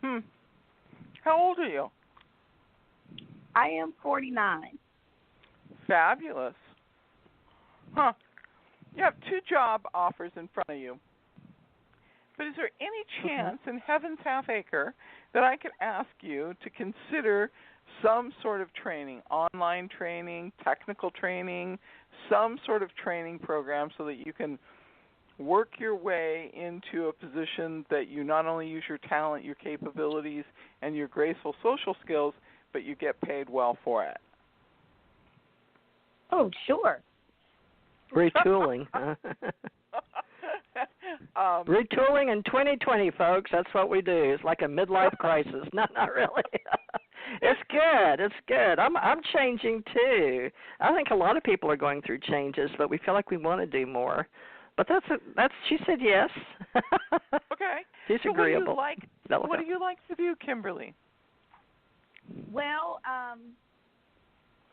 How old are you? I am 49. Fabulous. Huh. You have 2 job offers in front of you. But is there any chance in heaven's half acre that I could ask you to consider some sort of training, online training, technical training, some sort of training program so that you can work your way into a position that you not only use your talent, your capabilities, and your graceful social skills, but you get paid well for it. Oh, sure. Retooling. Retooling in 2020, folks. That's what we do. It's like a midlife crisis. No, not really. It's good. It's good. I'm changing too. I think a lot of people are going through changes, but we feel like we want to do more. But that's she said yes. Okay. She's so agreeable. What do you like to do, Kimberly? Well,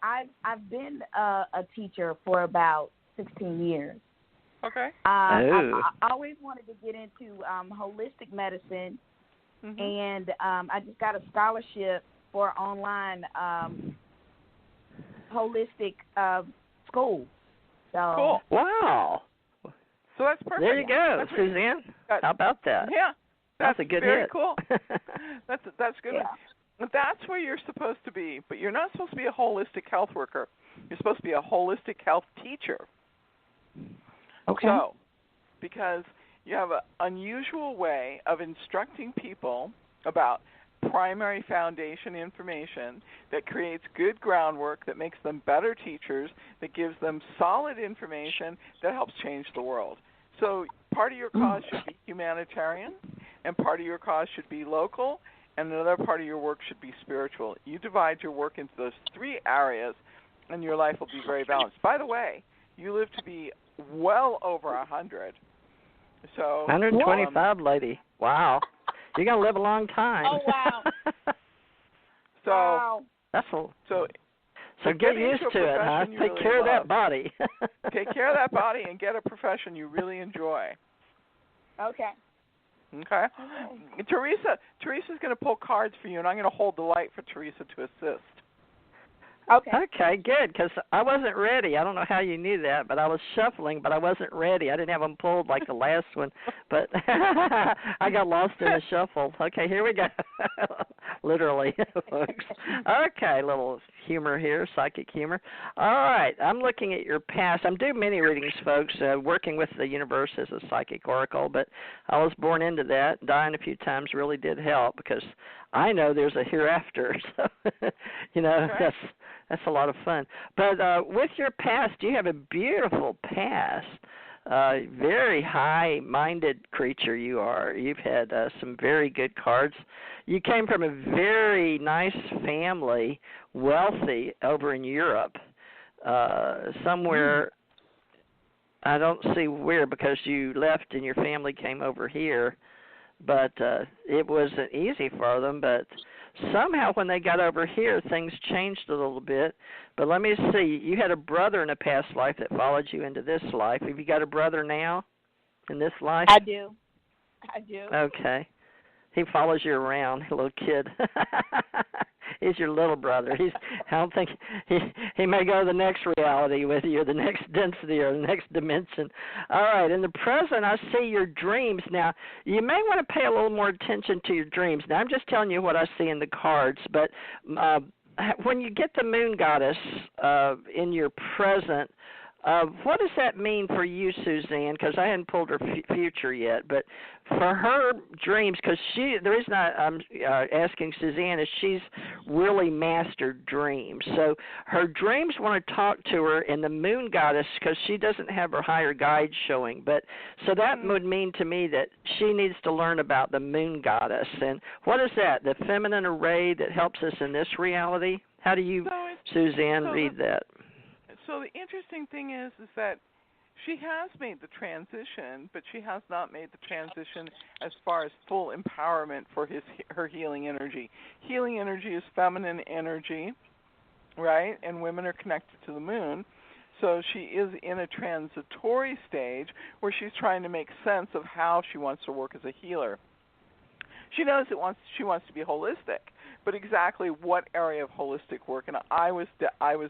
I've been a teacher for about 16 years. Okay. I always wanted to get into holistic medicine, and I just got a scholarship for online holistic school. So, cool. Wow. So that's perfect. There you go, Suzanne. How about that? Yeah. That's a good very hit. Cool. That's good. Yeah. That's where you're supposed to be, but you're not supposed to be a holistic health worker. You're supposed to be a holistic health teacher. Okay. So, because you have an unusual way of instructing people about primary foundation information that creates good groundwork, that makes them better teachers, that gives them solid information that helps change the world. So part of your cause should be humanitarian, and part of your cause should be local, and another part of your work should be spiritual. You divide your work into those three areas, and your life will be very balanced. By the way, you live to be well over 100. So 125, lady. Wow. You're going to live a long time. Oh, wow. So wow. That's so get used to it, huh? Take care of that body. Take care of that body and get a profession you really enjoy. Okay. Okay. Teresa's going to pull cards for you, and I'm going to hold the light for Theresa to assist. Okay. Okay, good, because I wasn't ready. I don't know how you knew that, but I was shuffling, but I wasn't ready. I didn't have them pulled like the last one, but I got lost in the shuffle. Okay, here we go. Literally, folks. Okay, little humor here, psychic humor. All right, I'm looking at your past. I'm doing many readings, folks, working with the universe as a psychic oracle, but I was born into that. Dying a few times really did help because I know there's a hereafter. So, okay. That's a lot of fun. But with your past, you have a beautiful past. Very high-minded creature you are. You've had some very good cards. You came from a very nice family, wealthy, over in Europe. Somewhere, I don't see where because you left and your family came over here. But it wasn't easy for them, but somehow when they got over here, things changed a little bit. But let me see. You had a brother in a past life that followed you into this life. Have you got a brother now in this life? I do. Okay. He follows you around, a little kid. He's your little brother. I don't think he may go to the next reality with you, or the next density, or the next dimension. All right. In the present, I see your dreams. Now, you may want to pay a little more attention to your dreams. Now, I'm just telling you what I see in the cards, but when you get the moon goddess in your present, what does that mean for you, Suzanne? Because I hadn't pulled her future yet, but for her dreams, because the reason I'm asking Suzanne is she's really mastered dreams. So her dreams want to talk to her in the moon goddess because she doesn't have her higher guide showing. But so that would mean to me that she needs to learn about the moon goddess. And what is that? The feminine array that helps us in this reality? How do you, Suzanne, read that? So the interesting thing is that she has made the transition, but she has not made the transition as far as full empowerment for her healing energy. Healing energy is feminine energy, right? And women are connected to the moon. So she is in a transitory stage where she's trying to make sense of how she wants to work as a healer. She knows she wants to be holistic, but exactly what area of holistic work? And I was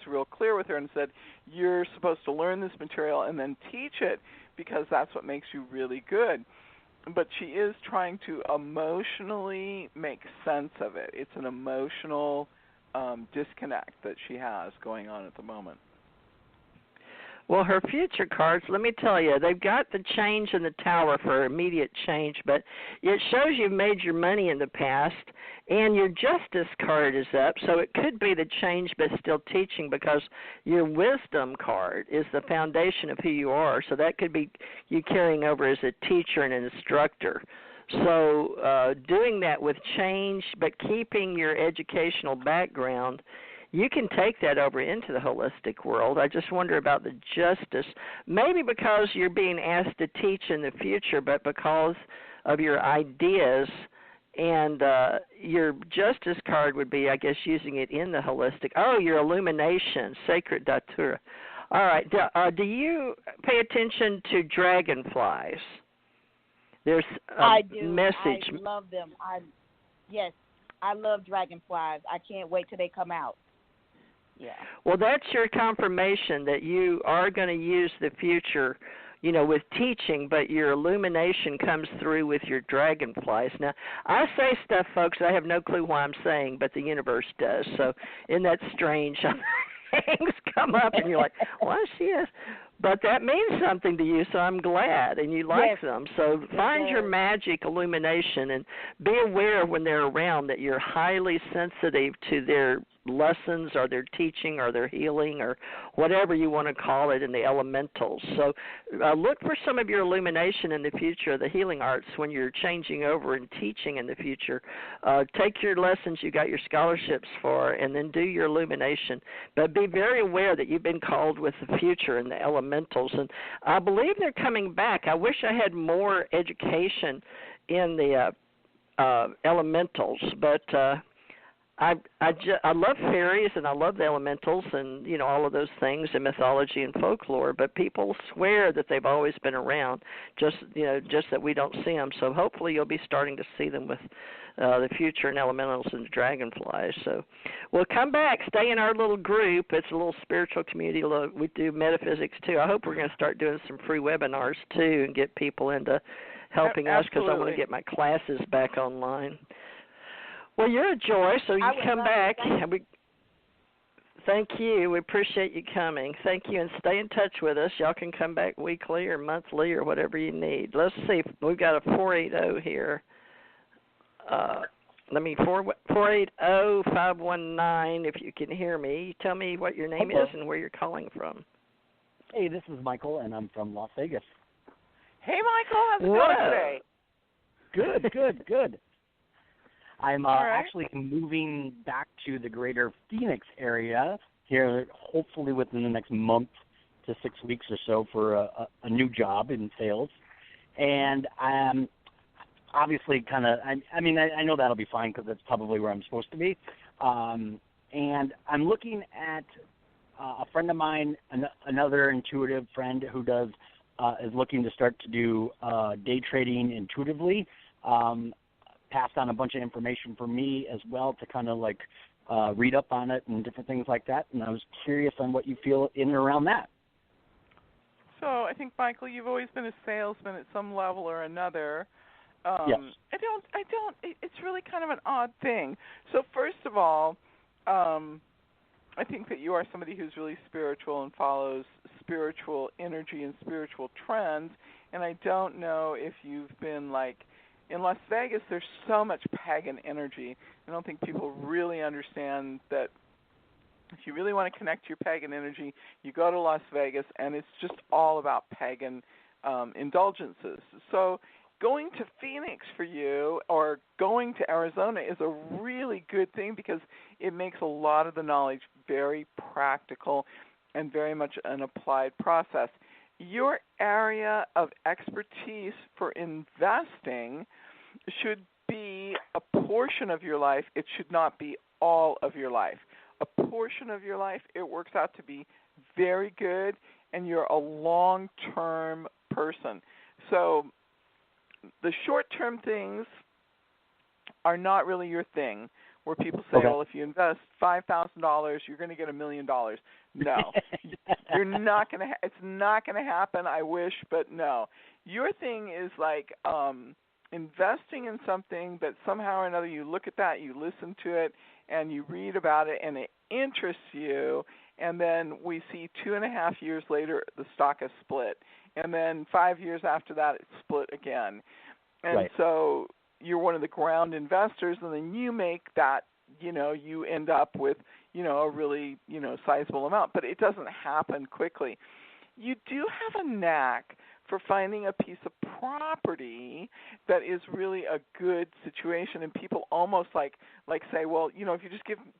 real clear with her and said, you're supposed to learn this material and then teach it because that's what makes you really good. But she is trying to emotionally make sense of it. It's an emotional disconnect that she has going on at the moment. Well, her future cards, let me tell you, they've got the change in the tower for immediate change, but it shows you've made your money in the past, and your justice card is up, so it could be the change but still teaching, because your wisdom card is the foundation of who you are, so that could be you carrying over as a teacher and an instructor. So doing that with change but keeping your educational background, you can take that over into the holistic world. I just wonder about the justice, maybe because you're being asked to teach in the future, but because of your ideas. And your justice card would be, I guess, using it in the holistic. Oh, your illumination, sacred datura. All right. Do you pay attention to dragonflies? There's a I do. message. I love them. Yes, I love dragonflies. I can't wait till they come out. Yeah. Well, that's your confirmation that you are going to use the future, with teaching, but your illumination comes through with your dragonflies. Now, I say stuff, folks, I have no clue why I'm saying, but the universe does. So isn't that strange? Things come up and you're like, why she is? But that means something to you, so I'm glad, and you like them. So find your magic illumination and be aware when they're around that you're highly sensitive to their lessons or their teaching or their healing or whatever you want to call it in the elementals. So look for some of your illumination in the future of the healing arts when you're changing over and teaching in the future. Take your lessons you got your scholarships for and then do your illumination. But be very aware that you've been called with the future and the elementals. And I believe they're coming back. I wish I had more education in the elementals, but I love fairies and I love the elementals and all of those things in mythology and folklore. But people swear that they've always been around, just that we don't see them. So hopefully you'll be starting to see them with the future and elementals and dragonflies. So we'll come back, stay in our little group. It's a little spiritual community. We do metaphysics too. I hope we're going to start doing some free webinars too and get people into helping us because I want to get my classes back online. Well, you're a joy, so you come back. Thank you. We appreciate you coming. Thank you, and stay in touch with us. Y'all can come back weekly or monthly or whatever you need. Let's see. We've got a 480 here. 480-519, if you can hear me. Tell me what your name is and where you're calling from. Hey, this is Michael, and I'm from Las Vegas. Hey, Michael. How's it going today? Good. I'm actually moving back to the greater Phoenix area here, hopefully within the next month to 6 weeks or so for a new job in sales. And I'm obviously kind of, I know that'll be fine because that's probably where I'm supposed to be. And I'm looking at a friend of mine, another intuitive friend who is looking to start to do day trading intuitively. Passed on a bunch of information for me as well to kind of read up on it and different things like that. And I was curious on what you feel in and around that. So I think, Michael, you've always been a salesman at some level or another. Yes. It's really kind of an odd thing. So first of all, I think that you are somebody who's really spiritual and follows spiritual energy and spiritual trends. And I don't know if you've been in Las Vegas, there's so much pagan energy. I don't think people really understand that if you really want to connect to your pagan energy, you go to Las Vegas, and it's just all about pagan indulgences. So going to Phoenix for you or going to Arizona is a really good thing because it makes a lot of the knowledge very practical and very much an applied process. Your area of expertise for investing should be a portion of your life. It should not be all of your life. A portion of your life, it works out to be very good, and you're a long-term person. So the short-term things are not really your thing, where people say, well, if you invest $5,000, you're going to get $1 million. No, you're not going to. It's not going to happen. I wish, but no. Your thing is investing in something that somehow or another you look at that, you listen to it, and you read about it, and it interests you, and then we see 2.5 years later the stock is split, and then 5 years after that it's split again. And so you're one of the ground investors, and then you make that, you end up with, a really, sizable amount. But it doesn't happen quickly. You do have a knack for finding a piece of property that is really a good situation, and people almost like say, well, if you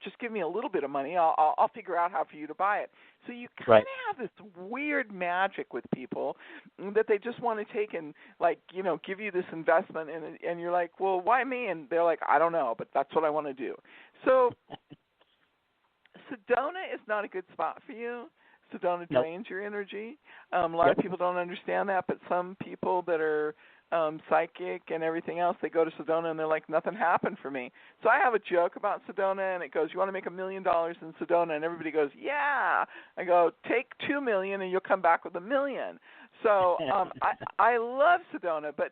just give me a little bit of money, I'll figure out how for you to buy it. So you kind of have this weird magic with people that they just want to take and give you this investment, and you're like, well, why me? And they're like, I don't know, but that's what I want to do. So Sedona is not a good spot for you. Sedona drains your energy. A lot of people don't understand that, but some people that are psychic and everything else, they go to Sedona and they're like, nothing happened for me. So I have a joke about Sedona, and it goes, you want to make $1 million in Sedona? And everybody goes, yeah. I go, take $2 million and you'll come back with $1 million. So I love Sedona, but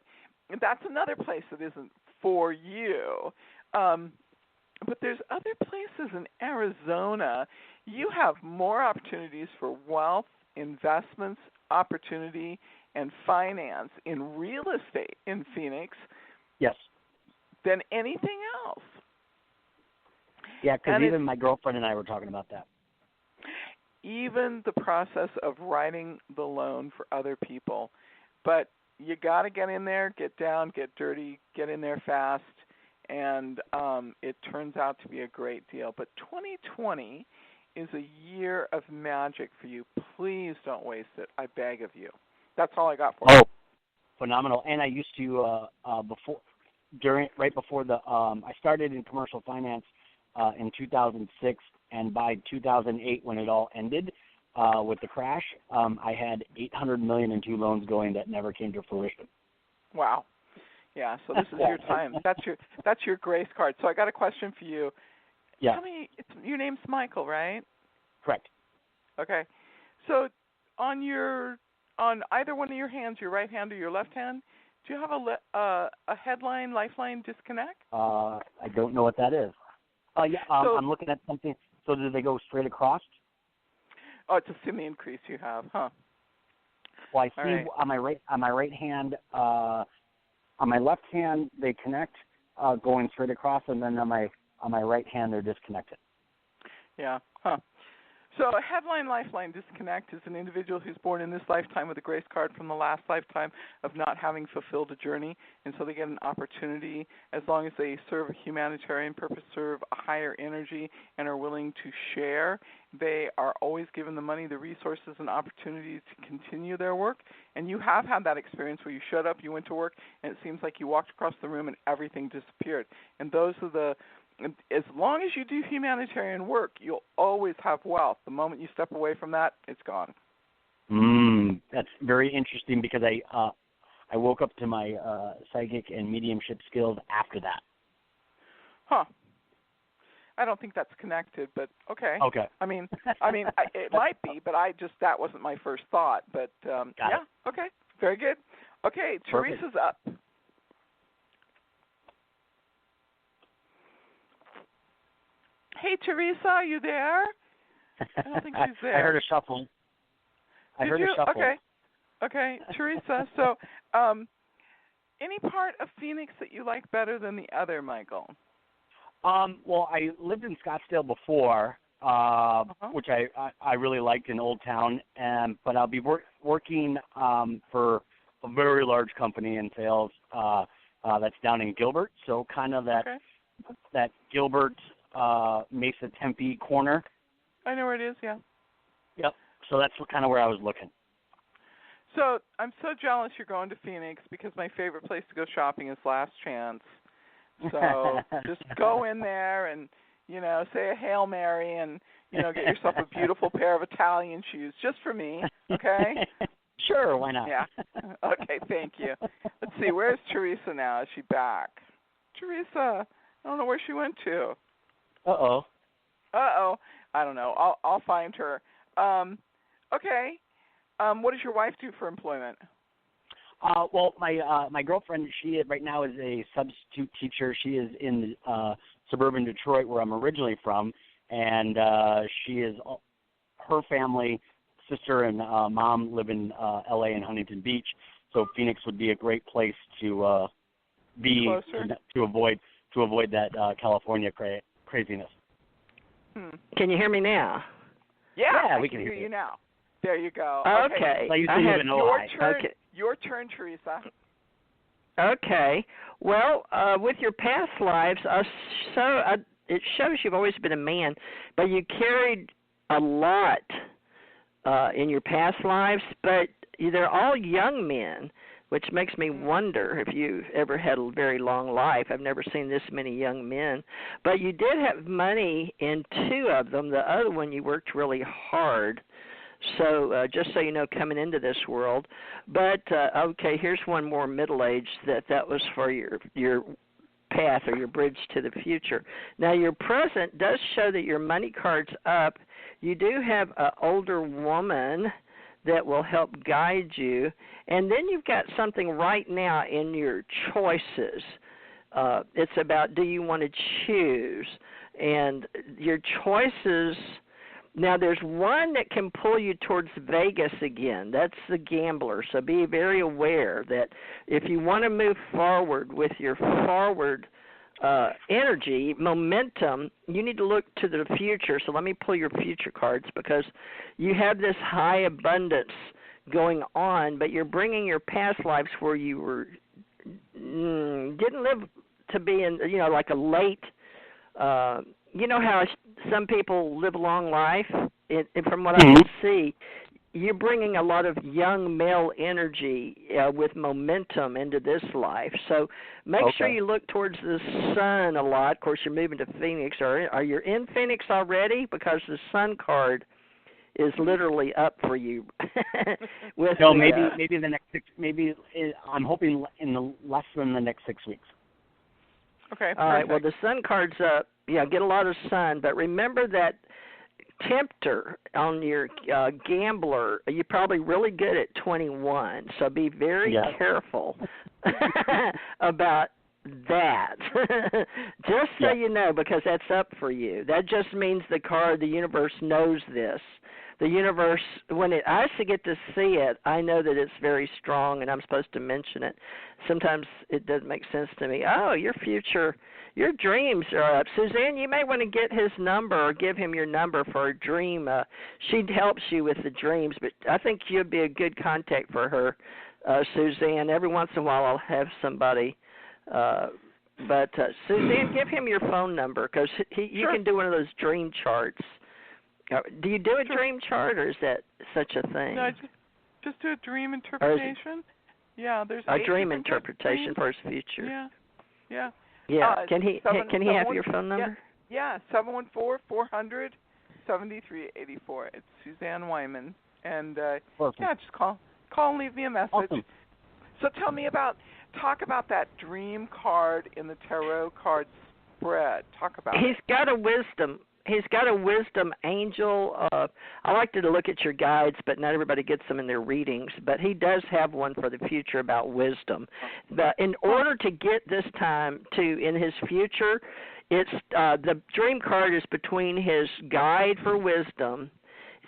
that's another place that isn't for you. But there's other places in Arizona. You have more opportunities for wealth, investments, opportunity, and finance in real estate in Phoenix. Yes. Than anything else. Yeah, because even my girlfriend and I were talking about that. Even the process of writing the loan for other people. But you got to get in there, get down, get dirty, get in there fast. And it turns out to be a great deal. But 2020 is a year of magic for you. Please don't waste it. I beg of you. That's all I got for you. Oh, phenomenal. And I used to, I started in commercial finance in 2006, and by 2008, when it all ended with the crash, I had $800 million in 2 loans going that never came to fruition. Wow. Yeah, so this is your time. That's your grace card. So I got a question for you. Yeah. Tell me, your name's Michael, right? Correct. Okay. So on either one of your hands, your right hand or your left hand, do you have a headline, lifeline disconnect? I don't know what that is. I'm looking at something. So do they go straight across? Oh, it's a semi increase you have, huh? Well, I see on my right hand. On my left hand, they connect, going straight across, and then on my right hand, they're disconnected. Yeah. Huh. So a headline lifeline disconnect is an individual who's born in this lifetime with a grace card from the last lifetime of not having fulfilled a journey, and so they get an opportunity as long as they serve a humanitarian purpose, serve a higher energy, and are willing to share. They are always given the money, the resources, and opportunities to continue their work. And you have had that experience where you showed up, you went to work, and it seems like you walked across the room and everything disappeared. And those are as long as you do humanitarian work, you'll always have wealth. The moment you step away from that, it's gone. That's very interesting because I woke up to my psychic and mediumship skills after that. Huh. I don't think that's connected, but okay. Okay. I mean, it might be, but that wasn't my first thought. But yeah, okay, very good. Okay, Perfect. Theresa's up. Hey, Theresa, are you there? I don't think she's there. I heard a shuffle. Did you? Okay, Theresa. So, any part of Phoenix that you like better than the other, Michael? Well, I lived in Scottsdale before, which I really liked in Old Town, but I'll be working for a very large company in sales that's down in Gilbert, so kind of that Gilbert Mesa Tempe corner. I know where it is, yeah. Yep. So that's kind of where I was looking. So I'm so jealous you're going to Phoenix because my favorite place to go shopping is Last Chance. So just go in there and, say a Hail Mary and, get yourself a beautiful pair of Italian shoes just for me, okay? Sure, why not? Yeah. Okay, thank you. Let's see, where's Theresa now? Is she back? Theresa, I don't know where she went to. Uh-oh. I don't know. I'll find her. Okay. What does your wife do for employment? Well, my girlfriend, she right now is a substitute teacher. She is in suburban Detroit, where I'm originally from, and her family, sister and mom live in L.A. and Huntington Beach, so Phoenix would be a great place to be to avoid that California craziness. Can you hear me now? Yeah, we can hear you now. There you go. Okay. Your turn, Theresa. Okay. Well, with your past lives, it shows you've always been a man, but you carried a lot in your past lives, but they're all young men, which makes me wonder if you've ever had a very long life. I've never seen this many young men. But you did have money in 2 of them. The other one you worked really hard. So just so you know, coming into this world. But, okay, here's one more middle-aged that was for your path or your bridge to the future. Now, your present does show that your money card's up. You do have an older woman that will help guide you. And then you've got something right now in your choices. It's about, do you want to choose? And your choices, now there's one that can pull you towards Vegas again. That's the gambler. So be very aware that if you want to move forward with your forward energy, momentum, you need to look to the future. So let me pull your future cards, because you have this high abundance going on, but you're bringing your past lives where you were didn't live to be in, like a late, you know how some people live a long life? From what I can see, you're bringing a lot of young male energy with momentum into this life. So make sure you look towards the sun a lot. Of course, you're moving to Phoenix. Are you in Phoenix already? Because the sun card is literally up for you. Maybe the next 6. Maybe I'm hoping in less than the next 6 weeks. Okay. All right. Well, the sun card's up. Yeah, get a lot of sun, but remember that tempter on your gambler, you're probably really good at 21, so be very careful about that. Just so you know, because that's up for you. That just means the universe knows this. The universe, when I actually get to see it, I know that it's very strong, and I'm supposed to mention it. Sometimes it doesn't make sense to me. Oh, your future, your dreams are up. Suzanne, you may want to get his number or give him your number for a dream. She helps you with the dreams, but I think you'd be a good contact for her, Suzanne. Every once in a while I'll have somebody. But Suzanne, give him your phone number, because you can do one of those dream charts. Do you do a dream chart, or is that such a thing? No, just do a dream interpretation. There's a dream interpretation for his future. Yeah. Can he have your phone number? Yeah. 714-400-7384. It's Suzanne Wyman, and just call and leave me a message. Awesome. So talk about that dream card in the tarot card spread. Talk about He's got a wisdom. He's got a wisdom angel. I like to look at your guides, but not everybody gets them in their readings. But he does have one for the future about wisdom. But in order to get this time in his future, it's the dream card is between his guide for wisdom.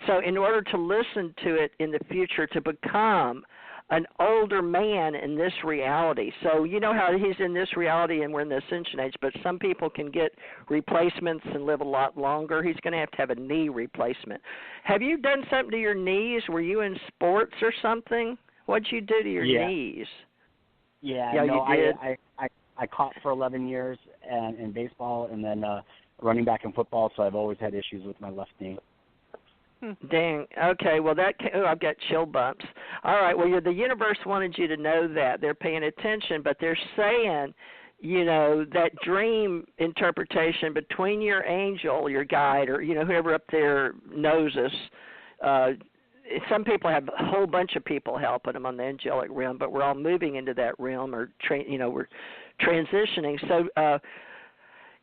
So in order to listen to it in the future, to become an older man in this reality. So you know how he's in this reality and we're in the Ascension age, but some people can get replacements and live a lot longer. He's going to have a knee replacement. Have you done something to your knees? Were you in sports or something? What'd you do to your knees? Yeah, you did? I caught for 11 years in baseball, and then running back in football, so I've always had issues with my left knee. Dang. Okay. Well, I've got chill bumps. All right. Well, the universe wanted you to know that. They're paying attention, but they're saying, that dream interpretation between your angel, your guide, or, whoever up there knows us. Some people have a whole bunch of people helping them on the angelic realm, but we're all moving into that realm, or, we're transitioning. So,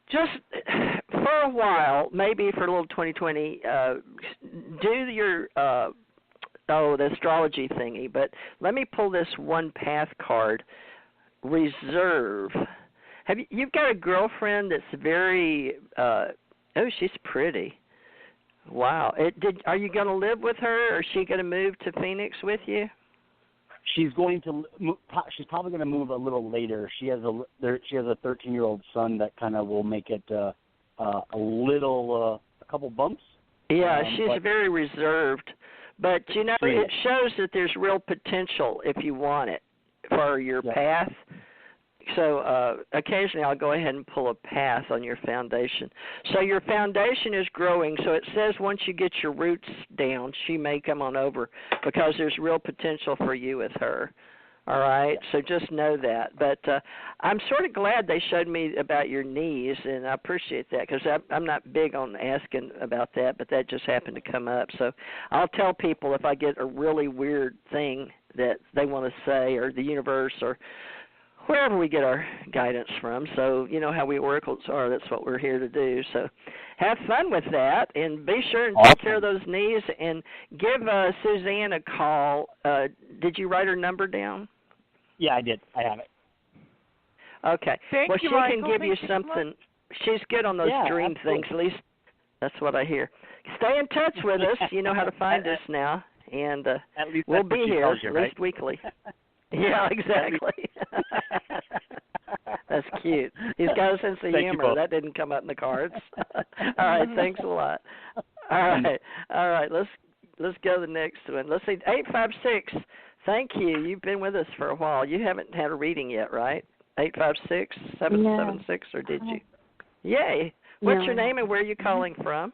just for a while, maybe for a little 2020, do your the astrology thingy. But let me pull this one path card. Reserve. You've got a girlfriend that's very she's pretty. Wow. Are you going to live with her, or is she going to move to Phoenix with you? She's going to. She's probably going to move a little later. She has a 13-year-old son that kind of will make it a couple bumps. Yeah, she's very reserved, but it shows that there's real potential if you want it for your path. So occasionally I'll go ahead and pull a path on your foundation. So your foundation is growing. So it says once you get your roots down, she may come on over because there's real potential for you with her. All right, so just know that. But I'm sort of glad they showed me about your knees, and I appreciate that because I'm not big on asking about that, but that just happened to come up. So I'll tell people if I get a really weird thing that they want to say, or the universe, or wherever we get our guidance from. So you know how we oracles are. That's what we're here to do. So have fun with that, and be sure and take care of those knees, and give Suzanne a call. Did you write her number down? Yeah, I did. I have it. Okay. Thank well, you, she Michael. can give you something. She's good on those dream things. At least that's what I hear. Stay in touch with us. You know how to find us now, and we'll be here at least weekly. Yeah, exactly. That's cute. He's got a sense of humor. That didn't come up in the cards. All right. Thanks a lot. All right. Let's go to the next one. Let's see. 856. Thank you. You've been with us for a while. You haven't had a reading yet, right? 856-776, or did you? Yay. What's your name and where are you calling from?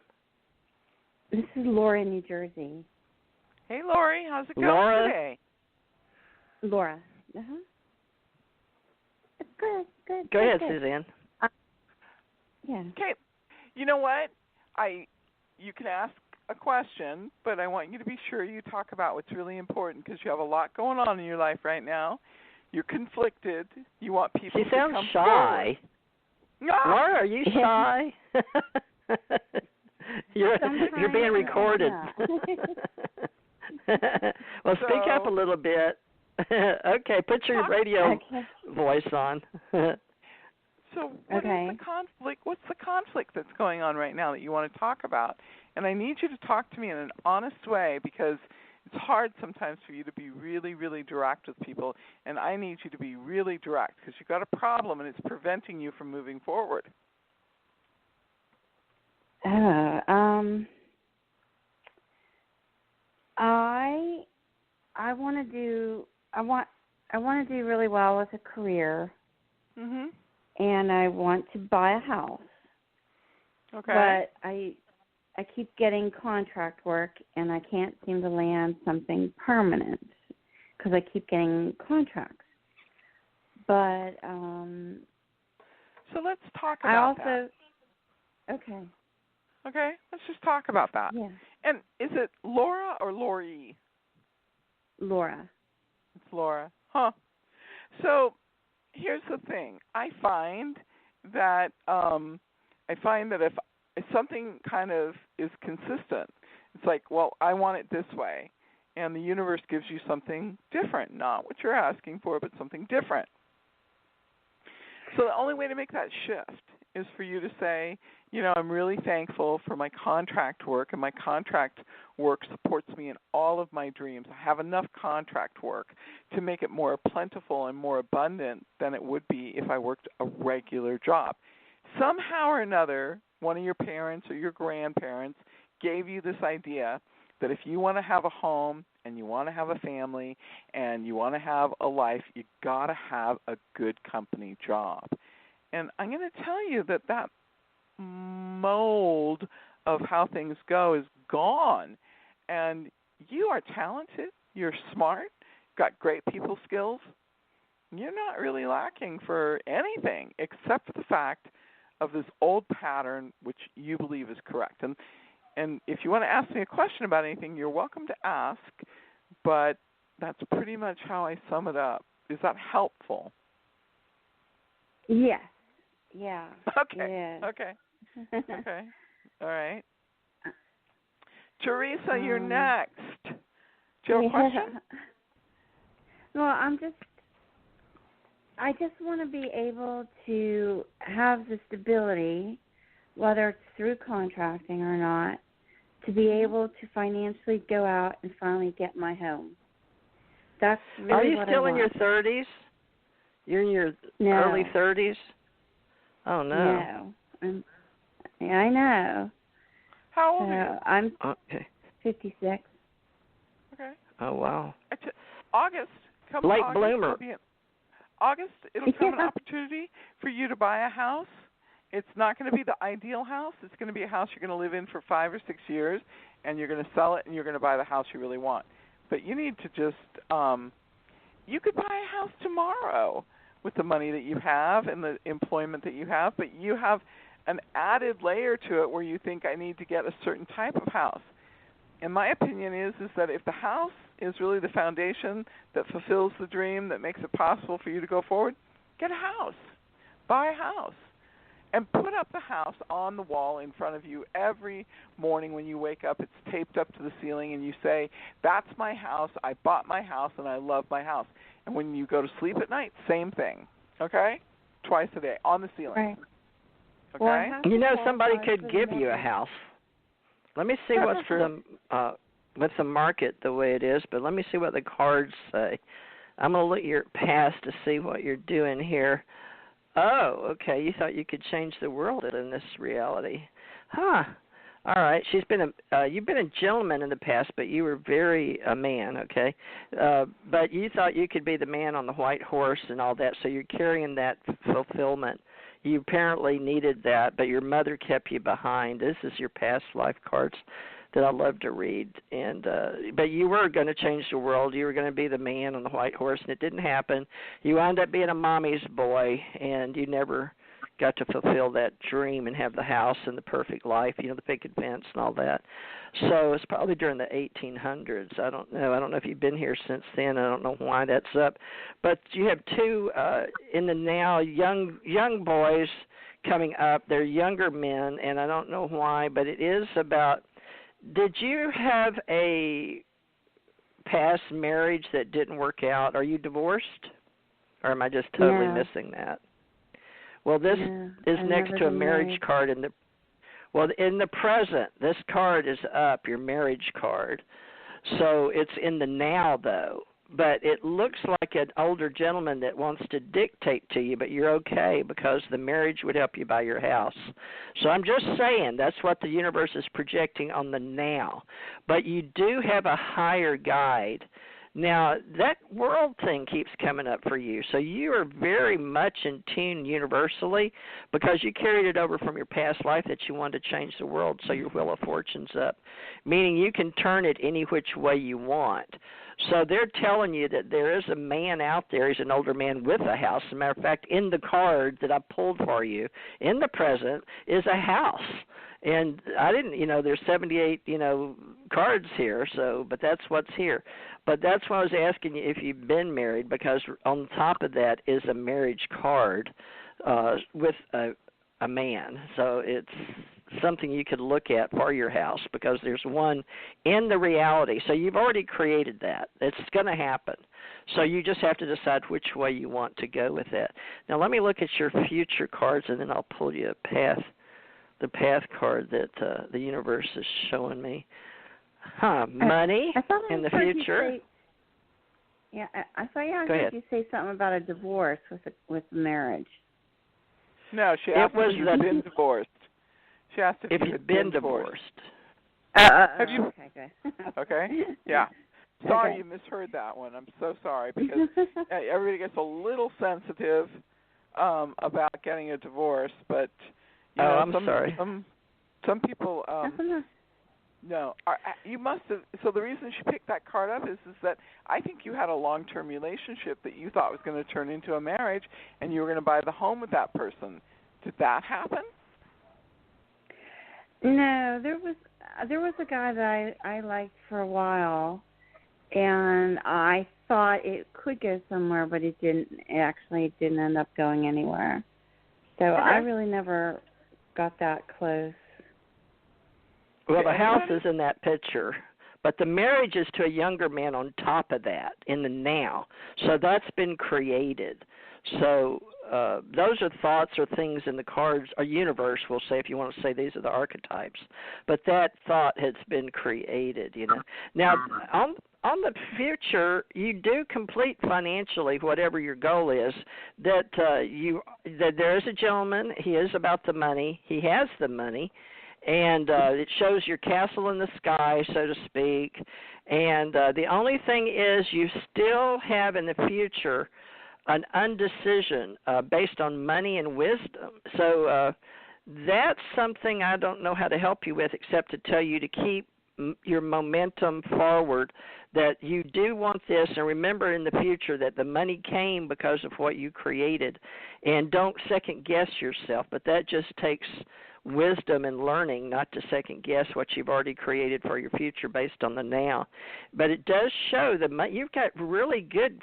This is Laura in New Jersey. Hey, Lori. How's it going today? Laura. It's good. Go ahead, Suzanne. Yeah. Okay. You know what? You can ask a question, but I want you to be sure you talk about what's really important because you have a lot going on in your life right now. You're conflicted. You want people to come forward. She sounds shy. Laura, are you shy? You're being recorded. Well, speak up a little bit. Okay, put your radio voice on. So what is the conflict? What's the conflict that's going on right now that you want to talk about? And I need you to talk to me in an honest way because it's hard sometimes for you to be really, really direct with people, and I need you to be really direct because you've got a problem and it's preventing you from moving forward. I want to do really well with a career. Mhm. And I want to buy a house. Okay. But I keep getting contract work, and I can't seem to land something permanent because I keep getting contracts. But so let's talk about that. Okay. Okay, let's just talk about that. Yeah. And is it Laura or Lori? Laura. It's Laura. Huh. So here's the thing. I find that if something kind of is consistent, it's like, well, I want it this way, and the universe gives you something different, not what you're asking for, but something different. So the only way to make that shift is for you to say, I'm really thankful for my contract work, and my contract work supports me in all of my dreams. I have enough contract work to make it more plentiful and more abundant than it would be if I worked a regular job. Somehow or another, one of your parents or your grandparents gave you this idea that if you want to have a home and you want to have a family and you want to have a life, you got to have a good company job. And I'm going to tell you that mold of how things go is gone. And you are talented, you're smart, got great people skills. You're not really lacking for anything except for the fact of this old pattern which you believe is correct. And if you want to ask me a question about anything, you're welcome to ask, but that's pretty much how I sum it up. Is that helpful? Yes. Yeah. Okay. Yeah. Okay. Okay. All right. Theresa, you're next. Do you have a question? Well, I just want to be able to have the stability, whether it's through contracting or not, to be able to financially go out and finally get my home. That's really Are you what still I in want. your 30s? You're in your early 30s? Oh, no. No. I know. How old are you? I'm Okay. 56. Okay. Oh, wow. August. Come Late August, bloomer. It'll come an opportunity for you to buy a house. It's not going to be the ideal house. It's going to be a house you're going to live in for 5 or 6 years, and you're going to sell it, and you're going to buy the house you really want. But you need to just, you could buy a house tomorrow with the money that you have and the employment that you have, but you have an added layer to it where you think I need to get a certain type of house. And my opinion is that if the house is really the foundation that fulfills the dream, that makes it possible for you to go forward, get a house. Buy a house. And put up the house on the wall in front of you every morning when you wake up. It's taped up to the ceiling, and you say, that's my house, I bought my house, and I love my house. And when you go to sleep at night, same thing, okay? Twice a day, on the ceiling. Right. Okay? Well, somebody could give you a house. Let me see what's what's the market the way it is, but let me see what the cards say. I'm going to look at your past to see what you're doing here. Oh, okay. You thought you could change the world in this reality. Huh. All right. You've been a gentleman in the past, but you were very a man, okay? But you thought you could be the man on the white horse and all that, so you're carrying that fulfillment. You apparently needed that, but your mother kept you behind. This is your past life cards that I love to read. And but you were going to change the world. You were going to be the man on the white horse, and it didn't happen. You wound up being a mommy's boy, and you never got to fulfill that dream and have the house and the perfect life, the picket fence and all that. So it's probably during the 1800s. I don't know. I don't know if you've been here since then. I don't know why that's up. But you have two in the now young boys coming up. They're younger men, and I don't know why, but it is about. Did you have a past marriage that didn't work out? Are you divorced? Or am I just totally missing that? Well, this is next to a marriage card in the present. This card is up, your marriage card. So it's in the now, though. But it looks like an older gentleman that wants to dictate to you, but you're okay because the marriage would help you buy your house. So I'm just saying that's what the universe is projecting on the now. But you do have a higher guide. Now, that world thing keeps coming up for you. So you are very much in tune universally because you carried it over from your past life that you wanted to change the world, so your Wheel of Fortune's up, meaning you can turn it any which way you want. So they're telling you that there is a man out there. He's an older man with a house. As a matter of fact, in the card that I pulled for you, in the present, is a house. And I didn't, there's 78, cards here, but that's what's here. But that's why I was asking you if you've been married, because on top of that is a marriage card with a man. So it's something you could look at for your house because there's one in the reality. So you've already created that. It's going to happen. So you just have to decide which way you want to go with that. Now let me look at your future cards, and then I'll pull you the path card that the universe is showing me. Money in the future. I thought I heard you say something about a divorce with marriage. No, she asked if you've been divorced. She asked if you've been divorced. Have you? Okay, good. Okay, yeah. Sorry you misheard that one. I'm so sorry because everybody gets a little sensitive about getting a divorce, but I'm sorry. Some people. No, you must have. So the reason she picked that card up is that I think you had a long-term relationship that you thought was going to turn into a marriage, and you were going to buy the home with that person. Did that happen? No, there was a guy that I liked for a while, and I thought it could go somewhere, but it didn't. It actually didn't end up going anywhere. So I really never got that close. Well, the house is in that picture, but the marriage is to a younger man on top of that in the now. So that's been created. So those are thoughts or things in the cards, or universe, we'll say, if you want to say these are the archetypes. But that thought has been created, you know. Now, on the future, you do complete financially whatever your goal is. That there is a gentleman. He is about the money. He has the money, and it shows your castle in the sky, so to speak. And the only thing is, you still have in the future an undecision based on money and wisdom. So that's something I don't know how to help you with, except to tell you to keep your momentum forward, that you do want this, and remember in the future that the money came because of what you created, and don't second guess yourself. But that just takes wisdom and learning not to second guess what you've already created for your future based on the now. But it does show that you've got really good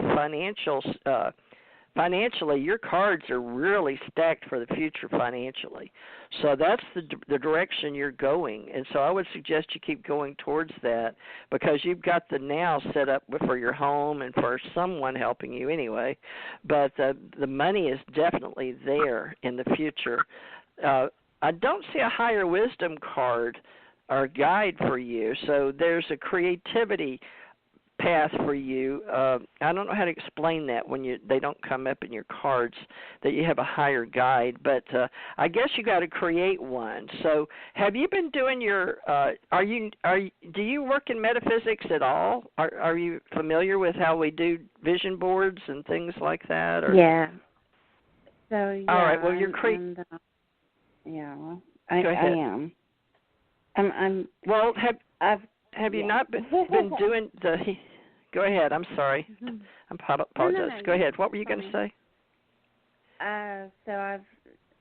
financially, your cards are really stacked for the future financially. So that's the direction you're going. And so I would suggest you keep going towards that, because you've got the now set up for your home and for someone helping you anyway. But the money is definitely there in the future. I don't see a higher wisdom card or guide for you. So there's a creativity path for you. I don't know how to explain that when they don't come up in your cards, that you have a higher guide, but I guess you got to create one. So have you been doing your do you work in metaphysics at all? Are you familiar with how we do vision boards and things like that? Or? Yeah. So yeah. All right. Well, you're yeah. Well, I am. I'm. Well, have you not been doing the? Go ahead. I'm sorry. I apologize. No. Go ahead. What were you going to say? So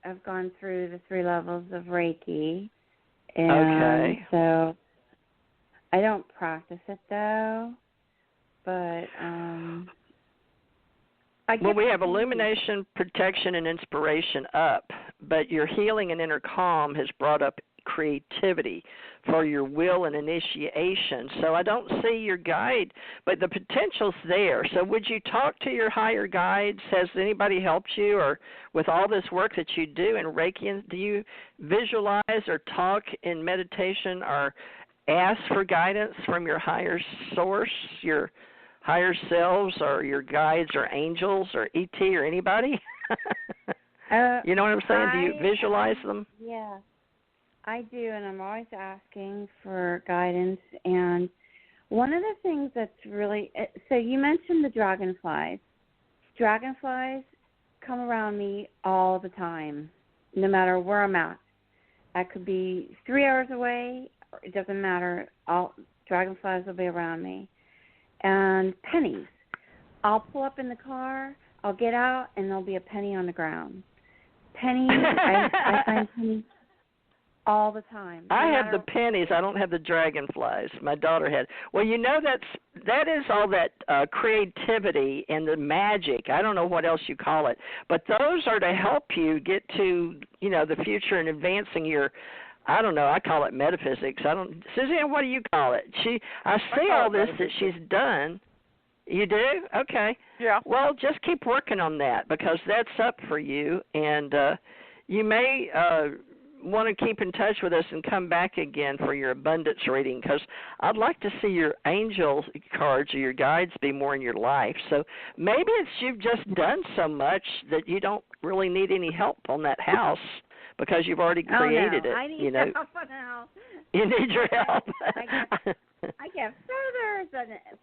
I've gone through the 3 levels of Reiki, and okay. So I don't practice it though, but we have illumination, protection, and inspiration up, but your healing and inner calm has brought up creativity for your will and initiation. So I don't see your guide, but the potential's there. So would you talk to your higher guides? Has anybody helped you, or with all this work that you do in Reiki, do you visualize or talk in meditation or ask for guidance from your higher source, your higher selves, or your guides or angels or ET or anybody? You know what I'm saying? Do you visualize them? Yeah. I do, and I'm always asking for guidance. And one of the things that's really – so you mentioned the dragonflies. Dragonflies come around me all the time, no matter where I'm at. I could be 3 hours away. It doesn't matter. Dragonflies will be around me. And pennies. I'll pull up in the car, I'll get out, and there'll be a penny on the ground. Pennies, I find pennies all the time. I have the pennies. I don't have the dragonflies. My daughter had. Well, you know, that is all that creativity and the magic. I don't know what else you call it, but those are to help you get to, you know, the future and advancing your. I don't know. I call it metaphysics. Suzanne, what do you call it? I see all this that she's done. You do? Okay. Yeah. Well, just keep working on that, because that's up for you, and you may want to keep in touch with us and come back again for your abundance reading, because I'd like to see your angel cards or your guides be more in your life. So maybe it's you've just done so much that you don't really need any help on that house, because you've already created it. I need help now. You need your help. I get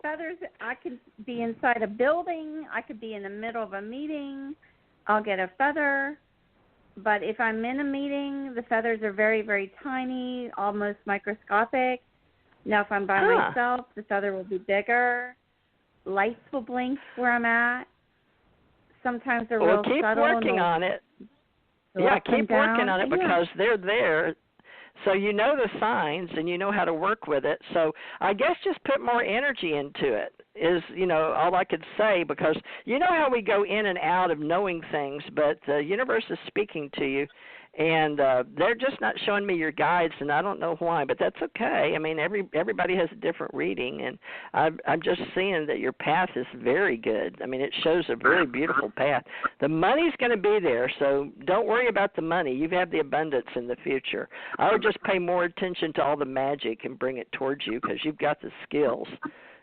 feathers. I could be inside a building. I could be in the middle of a meeting. I'll get a feather. But if I'm in a meeting, the feathers are very, very tiny, almost microscopic. Now, if I'm by myself, the feather will be bigger. Lights will blink where I'm at. Sometimes they're real subtle. Well, keep working on it. Yeah, keep working on it, because they're there. So you know the signs and you know how to work with it. So I guess just put more energy into it is, you know, all I could say, because you know how we go in and out of knowing things, but the universe is speaking to you, And they're just not showing me your guides, and I don't know why, but that's okay. I mean, everybody has a different reading, and I'm just seeing that your path is very good. I mean, it shows a very beautiful path. The money's going to be there, so don't worry about the money. You have the abundance in the future. I would just pay more attention to all the magic and bring it towards you because you've got the skills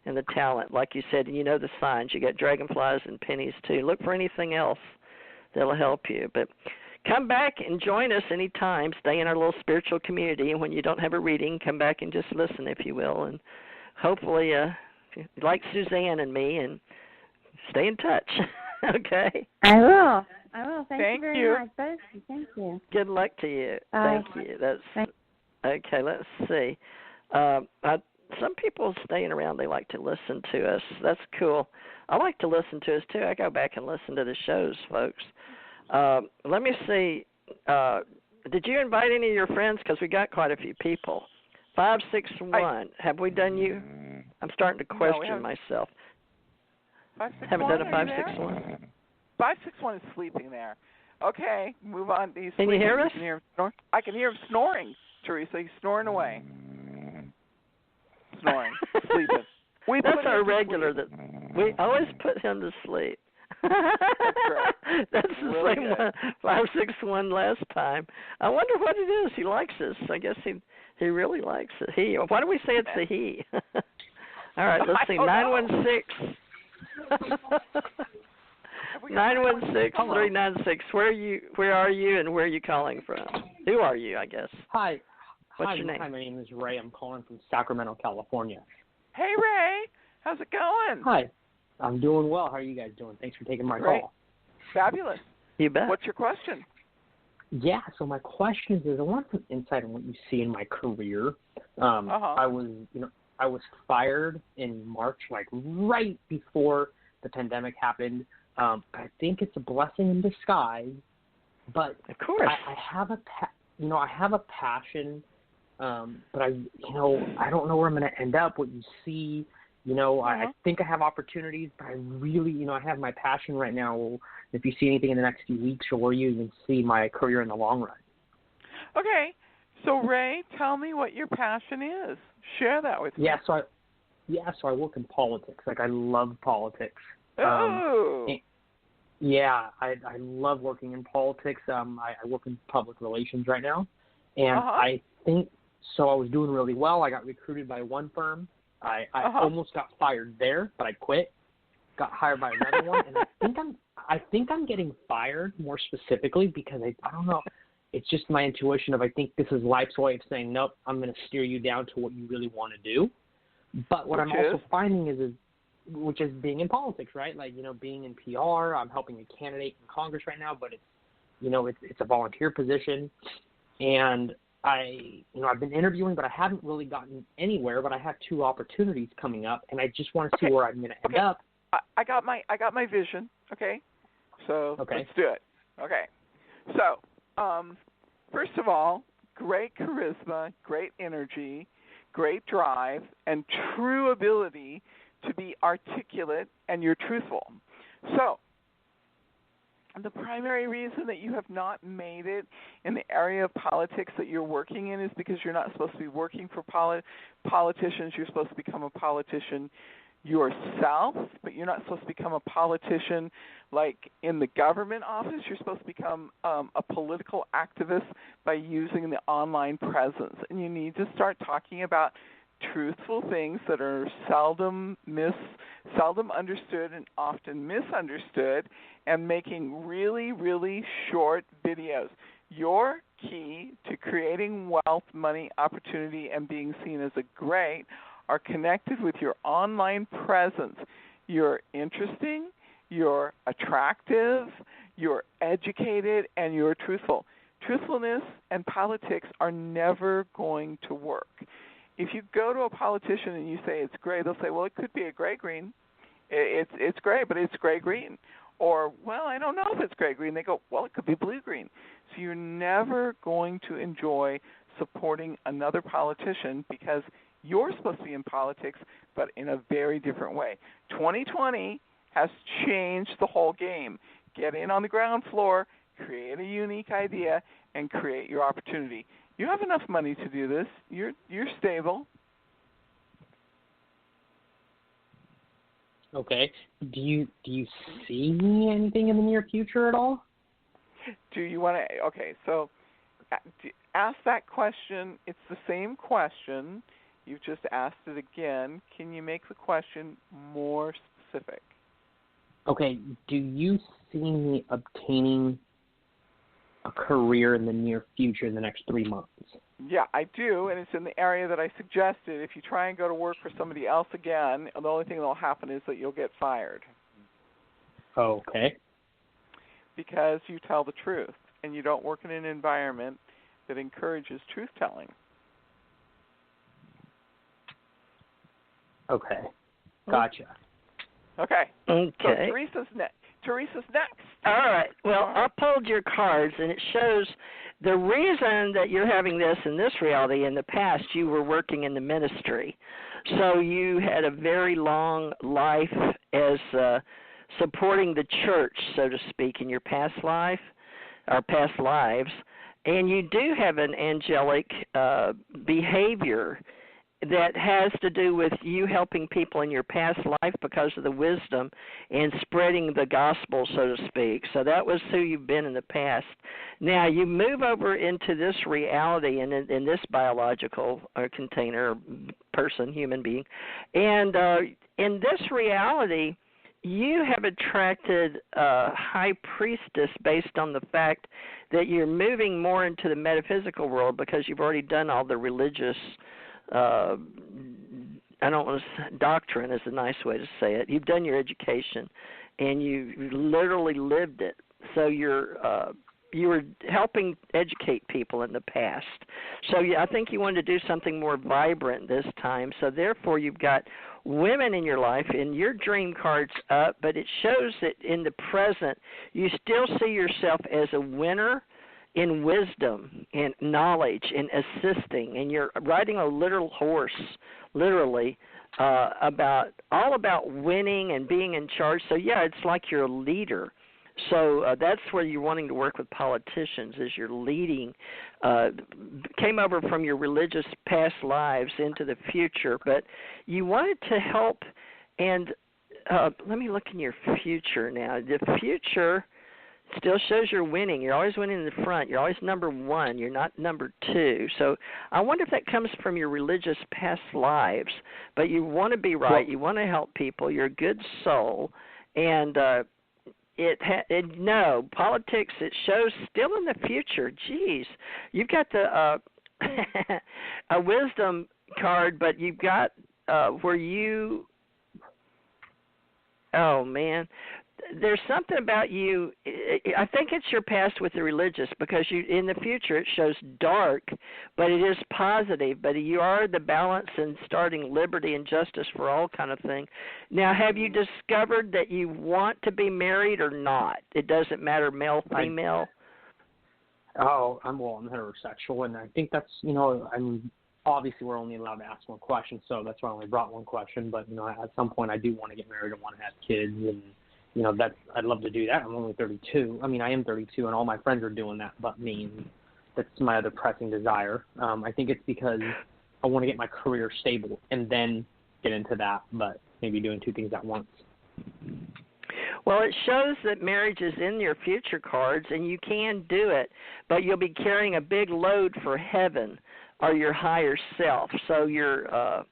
and the talent, like you said, and you know the signs. You got dragonflies and pennies, too. Look for anything else that'll help you, but come back and join us anytime. Stay in our little spiritual community, and when you don't have a reading, come back and just listen, if you will, and hopefully like Suzanne and me, and stay in touch. Okay? I will. Thank you very much. Thank you. Good luck to you. Thank you. Okay, let's see. Some people staying around, they like to listen to us. That's cool. I like to listen to us, too. I go back and listen to the shows, folks. Let me see. Did you invite any of your friends? Because we got quite a few people. 561. Have we done you? I'm starting to question myself. Haven't done a 561? 561 is sleeping there. Okay, move on. Can you hear us? I can hear him snoring, Theresa. He's snoring away. Snoring. Sleeping. That's our regular. That we always put him to sleep. That's great. That's the really same good. one, 561 last time. I wonder what it is. He likes us. I guess he really likes it. Why do we say it's a he? All right, let's see. 916. 916-396. Where are you, and where are you calling from? Who are you, I guess? Hi. What's your name? Hi, my name is Ray. I'm calling from Sacramento, California. Hey, Ray. How's it going? Hi. I'm doing well. How are you guys doing? Thanks for taking my call. Fabulous. You bet. What's your question? Yeah, so my question is I want some insight on what you see in my career. I was fired in March, like right before the pandemic happened. I think it's a blessing in disguise, but of course I have a passion, but I don't know where I'm going to end up. What you see, I think I have opportunities, but I really, I have my passion right now. If you see anything in the next few weeks or where you even see my career in the long run. Okay, so Ray, tell me what your passion is. Share that with me. So I work in politics. Like I love politics. Oh. I love working in politics. I work in public relations right now, and I think so. I was doing really well. I got recruited by one firm. I almost got fired there, but I quit. Got hired by another one, and I think I'm getting fired more specifically because I don't know. It's just my intuition of I think this is life's way of saying nope. I'm going to steer you down to what you really want to do. But what I'm also finding is which is being in politics, right? Like, being in PR. I'm helping a candidate in Congress right now, but it's a volunteer position. And I've been interviewing, but I haven't really gotten anywhere, but I have two opportunities coming up, and I just want to see where I'm going to end up. I got my vision, okay? So let's do it. Okay. So, first of all, great charisma, great energy, great drive, and true ability to be articulate and you're truthful. So, the primary reason that you have not made it in the area of politics that you're working in is because you're not supposed to be working for politicians. You're supposed to become a politician yourself, but you're not supposed to become a politician like in the government office. You're supposed to become a political activist by using the online presence. And you need to start talking about truthful things that are seldom understood and often misunderstood, and making really, really short videos. Your key to creating wealth, money, opportunity, and being seen as a great are connected with your online presence. You're interesting, you're attractive, you're educated, and you're truthful. Truthfulness and politics are never going to work. If you go to a politician and you say it's gray, they'll say, well, it could be a gray-green. It's gray, but it's gray-green. Or, well, I don't know if it's gray-green. They go, well, it could be blue-green. So you're never going to enjoy supporting another politician because you're supposed to be in politics, but in a very different way. 2020 has changed the whole game. Get in on the ground floor, create a unique idea, and create your opportunity. You have enough money to do this. You're stable. Okay. Do you see me anything in the near future at all? Do you want to? Okay, so ask that question. It's the same question. You've just asked it again. Can you make the question more specific? Okay. Do you see me obtaining a career in the near future in the next 3 months? Yeah, I do, and it's in the area that I suggested. If you try and go to work for somebody else again, the only thing that will happen is that you'll get fired. Okay. Because you tell the truth, and you don't work in an environment that encourages truth-telling. Okay. Gotcha. Okay. Okay. So Theresa's next. All right. Well, I pulled your cards, and it shows the reason that you're having this in this reality. In the past, you were working in the ministry. So you had a very long life as supporting the church, so to speak, in your past life, or past lives. And you do have an angelic behavior that has to do with you helping people in your past life because of the wisdom and spreading the gospel, so to speak. So that was who you've been in the past. Now you move over into this reality and in this biological container, person, human being, and in this reality, you have attracted a high priestess based on the fact that you're moving more into the metaphysical world because you've already done all the religious I don't want to, doctrine is a nice way to say it. You've done your education, and you literally lived it. So you were helping educate people in the past. So I think you wanted to do something more vibrant this time. So therefore, you've got women in your life, and your dream card's up, but it shows that in the present, you still see yourself as a winner in wisdom and knowledge and assisting, and you're riding a literal horse, literally, about winning and being in charge. So yeah, it's like you're a leader. So that's where you're wanting to work with politicians, is you're leading. Came over from your religious past lives into the future, but you wanted to help. And let me look in your future now. The future still shows you're winning. You're always winning in the front. You're always number one. You're not number two. So I wonder if that comes from your religious past lives. But you want to be right. You want to help people. You're a good soul. And no, politics, it shows still in the future. Geez, you've got the a wisdom card, but you've got where you, oh, man. There's something about you, I think it's your past with the religious, because you in the future it shows dark, but it is positive, but you are the balance and starting liberty and justice for all kind of thing. Now, have you discovered that you want to be married or not? It doesn't matter, male, female? I'm heterosexual, and I think that's, obviously we're only allowed to ask one question, so that's why I only brought one question, but, at some point I do want to get married and want to have kids, and I'd love to do that. I'm only 32. I am 32, and all my friends are doing that but me. And that's my other pressing desire. I think it's because I want to get my career stable and then get into that, but maybe doing two things at once. Well, it shows that marriage is in your future cards, and you can do it, but you'll be carrying a big load for heaven or your higher self. So your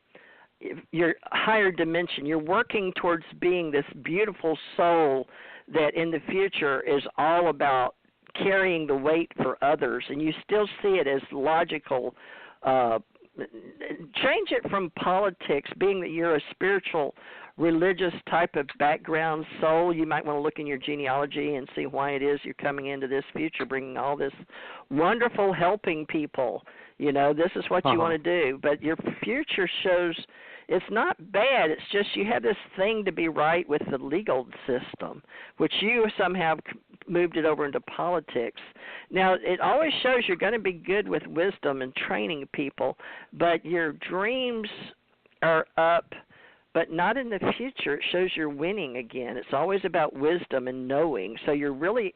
higher dimension, you're working towards being this beautiful soul that in the future is all about carrying the weight for others, and you still see it as logical. Change it from politics, being that you're a spiritual, religious type of background soul. You might want to look in your genealogy and see why it is you're coming into this future, bringing all this wonderful helping people. This is what you want to do, but your future shows it's not bad. It's just you have this thing to be right with the legal system, which you somehow moved it over into politics. Now, it always shows you're going to be good with wisdom and training people, but your dreams are up but not in the future. It shows you're winning again. It's always about wisdom and knowing. So you're really,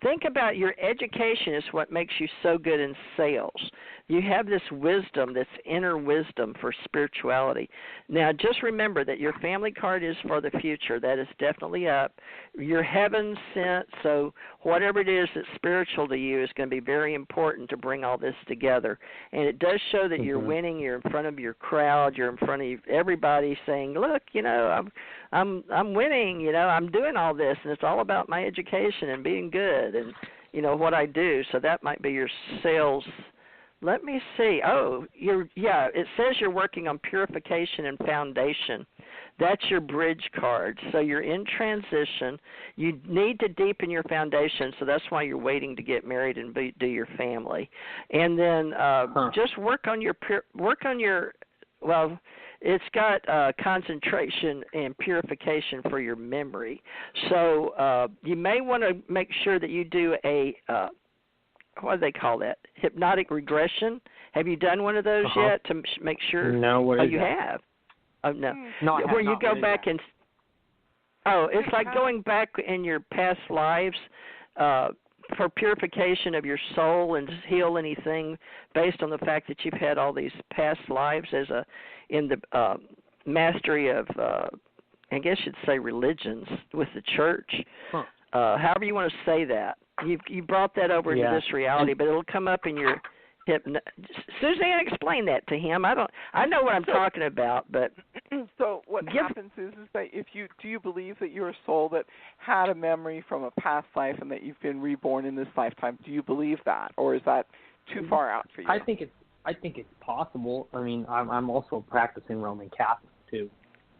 think about your education is what makes you so good in sales. You have this wisdom, this inner wisdom for spirituality. Now, just remember that your family card is for the future. That is definitely up. You're heaven sent, so whatever it is that's spiritual to you is going to be very important to bring all this together. And it does show that you're winning. You're in front of your crowd. You're in front of everybody saying, look, I'm winning. I'm doing all this, and it's all about my education and being good and, what I do. So that might be your sales. Let me see. Oh, it says you're working on purification and foundation. That's your bridge card. So you're in transition. You need to deepen your foundation, so that's why you're waiting to get married and do your family. And then just work on your it's got concentration and purification for your memory. So you may want to make sure that you do a what do they call that? Hypnotic regression. Have you done one of those yet to make sure? No, what is you that? have. Oh no. No, I have where you not. go What is back that? and it's like going back in your past lives for purification of your soul and heal anything based on the fact that you've had all these past lives in the mastery of I guess you'd say religions with the church. However you want to say that. You brought that over into this reality, but it'll come up in your Suzanne, explain that to him. I know what I'm talking about, but so what happens is that do you believe that you're a soul that had a memory from a past life and that you've been reborn in this lifetime? Do you believe that, or is that too far out for you? I think it's possible. I mean, I'm also practicing Roman Catholic too.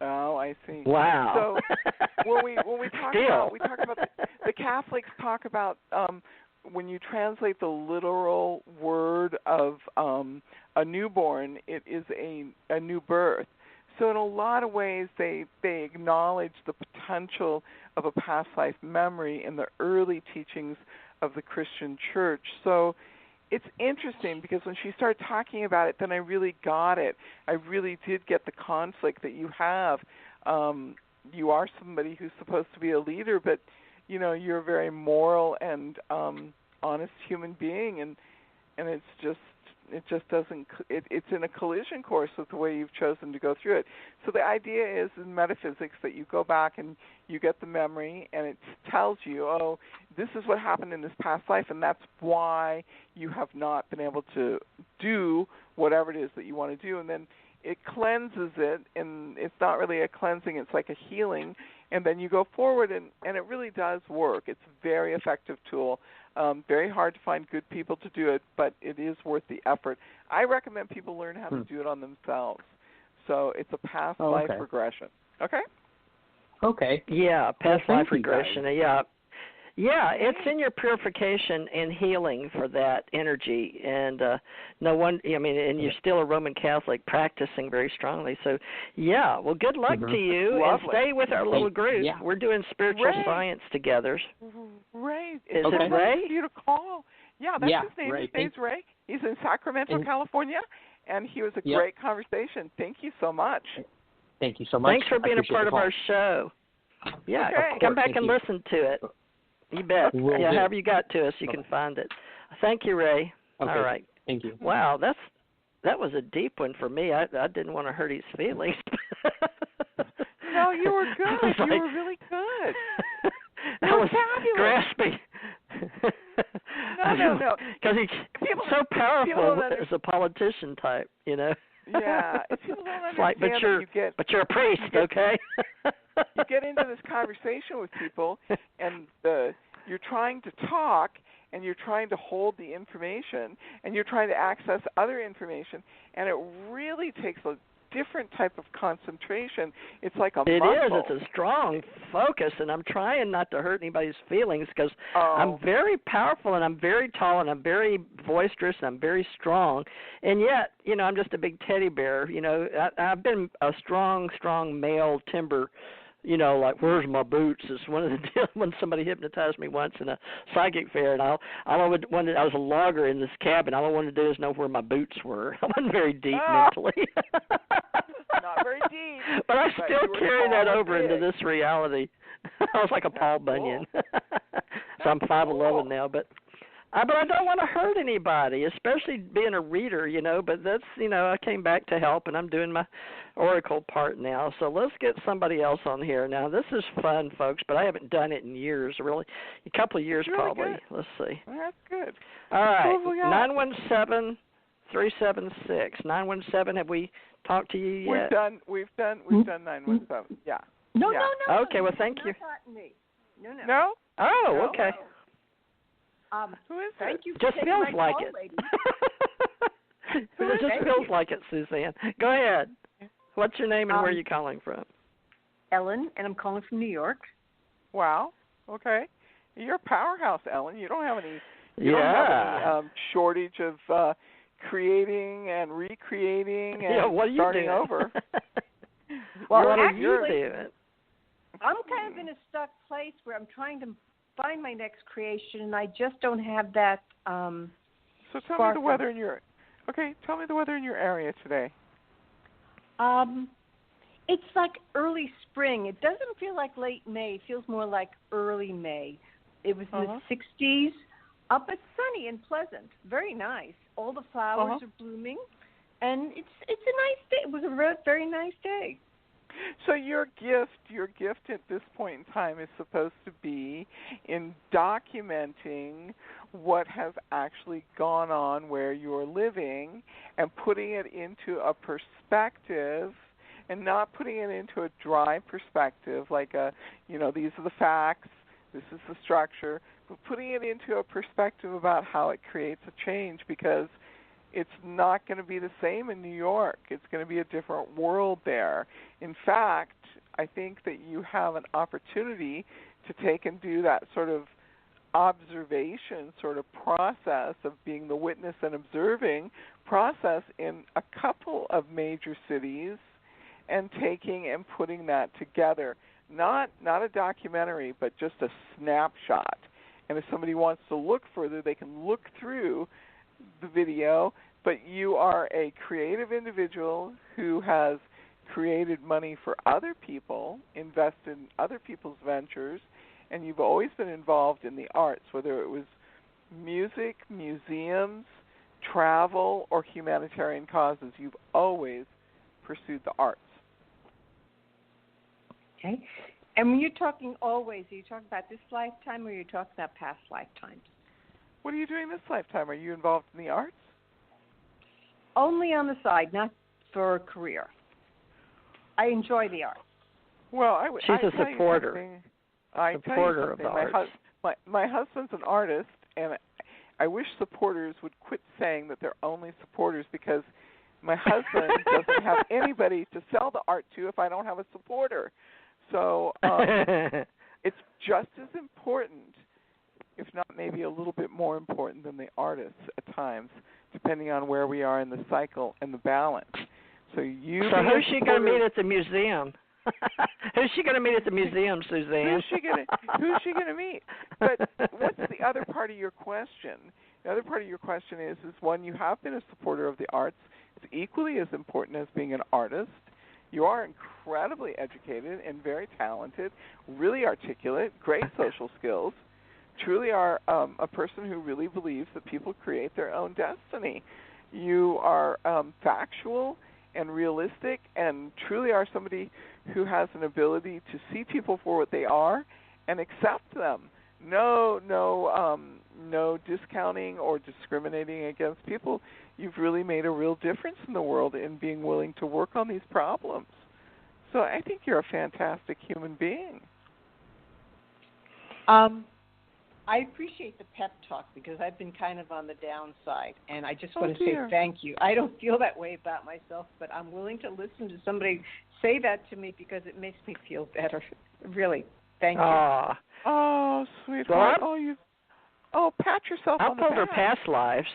Oh, I see. Wow. So when we talk about the Catholics talk about when you translate the literal word of a newborn, it is a new birth. So in a lot of ways, they acknowledge the potential of a past life memory in the early teachings of the Christian church. So it's interesting because when she started talking about it, then I really got it. I really did get the conflict that you have. You are somebody who's supposed to be a leader, but you're a very moral and honest human being, and it just doesn't. It's in a collision course with the way you've chosen to go through it. So the idea is in metaphysics that you go back and you get the memory, and it tells you, oh, this is what happened in this past life, and that's why you have not been able to do whatever it is that you want to do, and then it cleanses it, and it's not really a cleansing, it's like a healing, and then you go forward, and it really does work. It's a very effective tool. Very hard to find good people to do it, but it is worth the effort. I recommend people learn how to do it on themselves. So it's a past life regression. Okay? Okay. Yeah, past life you regression. guys. Yeah. Yeah, it's in your purification and healing for that energy, and no one. I mean, and you're still a Roman Catholic, practicing very strongly. So, yeah. Well, good luck to you, and stay with our little group. Yeah. We're doing spiritual science together. Ray, is it Ray? You to call. Yeah, that's his name. Ray. His name's Ray. He's in Sacramento, California, and he was a great conversation. Thank you so much. Thank you so much. Thanks for being a part of our show. Yeah, come back and listen to it. You bet. However you got to us, you can find it. Thank you, Ray. Okay. All right. Thank you. Wow, that was a deep one for me. I didn't want to hurt his feelings. No, you were good. You were really good. I was grasping. No. Because he's so powerful as a politician type, Yeah, if people don't understand like, but you're a priest, okay? You get into this conversation with people, and you're trying to talk, and you're trying to hold the information, and you're trying to access other information, and it really takes a different type of concentration. It's like a muscle. It is. It's a strong focus, and I'm trying not to hurt anybody's feelings because I'm very powerful, and I'm very tall, and I'm very boisterous, and I'm very strong, and yet, I'm just a big teddy bear. I've been a strong male timber. Like, where's my boots? Is one of the deals when somebody hypnotized me once in a psychic fair, and I was a logger in this cabin. All I wanted to do is know where my boots were. I wasn't very deep mentally. not very deep. But I still carry that over big. into this reality. I was like a Paul Bunyan. So I'm 5'11" now, but I don't want to hurt anybody, especially being a reader, But that's, I came back to help, and I'm doing my oracle part now. So let's get somebody else on here. Now, this is fun, folks, but I haven't done it in years, really. A couple of years, really probably. Good. Let's see. Well, that's good. All right, 917-376. 917, have we talked to you yet? We've done 917. Yeah. No. Okay, well, thank you. Me. No. No? Oh, no? okay. Who is Thank it? you for just taking feels my like call, it. lady. It just feels like it, Suzanne. Go ahead. What's your name and where are you calling from? Ellen, and I'm calling from New York. Wow. Okay. You're a powerhouse, Ellen. You don't have any. You Yeah. don't have any shortage of creating and recreating and what are you starting doing? over. Well, what actually, are you doing? I'm kind of in a stuck place where I'm trying to find my next creation, and I just don't have that. So tell me the weather in your. Okay, tell me the weather in your area today. It's like early spring. It doesn't feel like late May. It feels more like early May. It was in the 60s. Up, it's sunny and pleasant. Very nice. All the flowers are blooming, and it's a nice day. It was a very nice day. So your gift at this point in time is supposed to be in documenting what has actually gone on where you're living and putting it into a perspective and not putting it into a dry perspective like these are the facts, this is the structure, but putting it into a perspective about how it creates a change, because it's not going to be the same in New York. It's going to be a different world there. In fact, I think that you have an opportunity to take and do that sort of observation sort of process of being the witness and observing process in a couple of major cities and taking and putting that together. Not a documentary, but just a snapshot. And if somebody wants to look further, they can look through the video, but you are a creative individual who has created money for other people, invested in other people's ventures, and you've always been involved in the arts, whether it was music, museums, travel, or humanitarian causes. You've always pursued the arts. Okay. And when you're talking always, are you talking about this lifetime or are you talking about past lifetimes? What are you doing this lifetime? Are you involved in the arts? Only on the side, not for a career. I enjoy the arts. Well, she's a supporter. I supporter of the arts. My husband's an artist, and I wish supporters would quit saying that they're only supporters, because my husband doesn't have anybody to sell the art to if I don't have a supporter. So it's just as important, if not maybe a little bit more important than the artists at times, depending on where we are in the cycle and the balance. So who's she going to meet at the museum? Who's she going to meet at the museum, Suzanne? Who's she going to meet? But what's the other part of your question? The other part of your question is one, you have been a supporter of the arts. It's equally as important as being an artist. You are incredibly educated and very talented, really articulate, great social skills. Truly are a person who really believes that people create their own destiny. You are factual and realistic, and truly are somebody who has an ability to see people for what they are and accept them. No discounting or discriminating against people. You've really made a real difference in the world in being willing to work on these problems. So I think you're a fantastic human being. I appreciate the pep talk, because I've been kind of on the downside, and I just want to dear. say thank you. I don't feel that way about myself, but I'm willing to listen to somebody say that to me, because it makes me feel better. Really, thank you. Oh, sweetheart. Pat yourself on the back. I'll her past lives.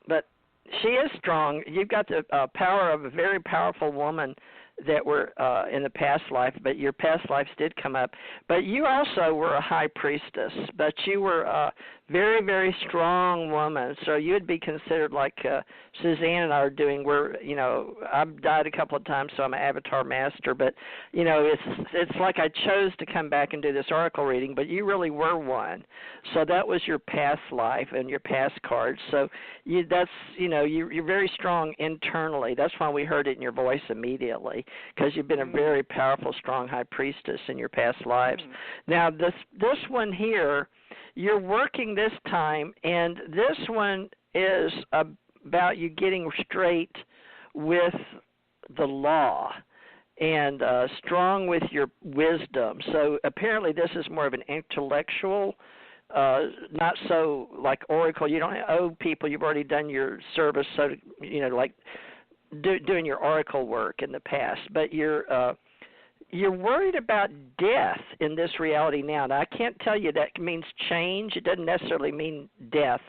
But she is strong. You've got the power of a very powerful woman that were in the past life, but your past lives did come up. But you also were a high priestess, but you were a very, very strong woman. So you would be considered like Suzanne and I are doing. I've died a couple of times, so I'm an avatar master. But it's like I chose to come back and do this oracle reading, but you really were one. So that was your past life and your past cards. So you're very strong internally. That's why we heard it in your voice immediately, because you've been a very powerful, strong high priestess in your past lives. Now this one here, you're working this time, and this one is about you getting straight with the law and strong with your wisdom. So apparently this is more of an intellectual, not so like oracle. You don't owe people. You've already done your service, so like doing your oracle work in the past. But you're worried about death in this reality now. Now, I can't tell you that means change. It doesn't necessarily mean death,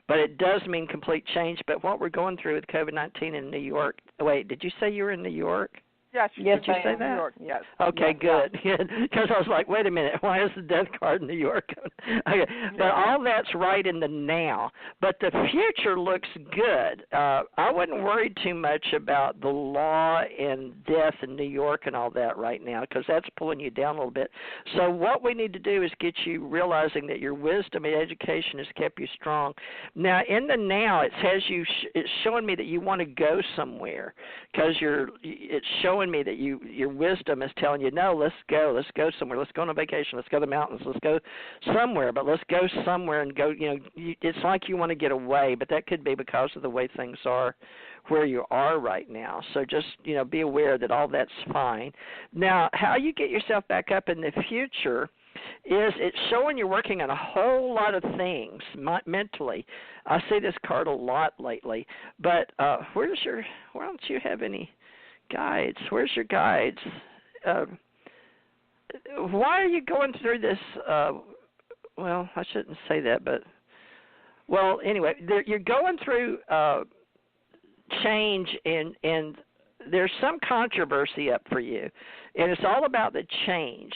but it does mean complete change. But what we're going through with COVID-19 in New York, wait, did you say you were in New York? Yes, did you say that? New York, yes. Okay, good. Because I was like, wait a minute, why is the death card in New York? Okay, but all that's right in the now. But the future looks good. I wouldn't worry too much about the law and death in New York and all that right now, because that's pulling you down a little bit. So what we need to do is get you realizing that your wisdom and education has kept you strong. Now, in the now, it says it's showing me that you want to go somewhere, because it's showing me that your wisdom is telling you, no, let's go somewhere, let's go on a vacation, let's go to the mountains, let's go somewhere, but let's go somewhere and go, it's like you want to get away, but that could be because of the way things are where you are right now. So just, be aware that all that's fine. Now, how you get yourself back up in the future is it's showing you're working on a whole lot of things mentally. I see this card a lot lately, but why don't you have any guides? Where's your guides? Why are you going through this? Well, I shouldn't say that, but anyway, you're going through change, and there's some controversy up for you, and it's all about the change.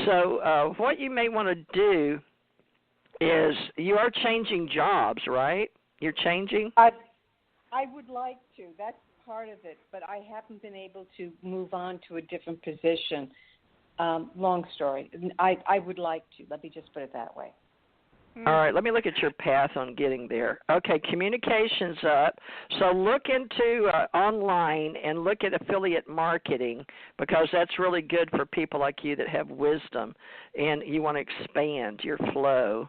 So what you may want to do is you are changing jobs, right? You're changing? I would like to. That's part of it, but I haven't been able to move on to a different position. Long story. I would like to. Let me just put it that way. All right, let me look at your path on getting there. Okay, communications up. So look into online and look at affiliate marketing, because that's really good for people like you that have wisdom and you want to expand your flow.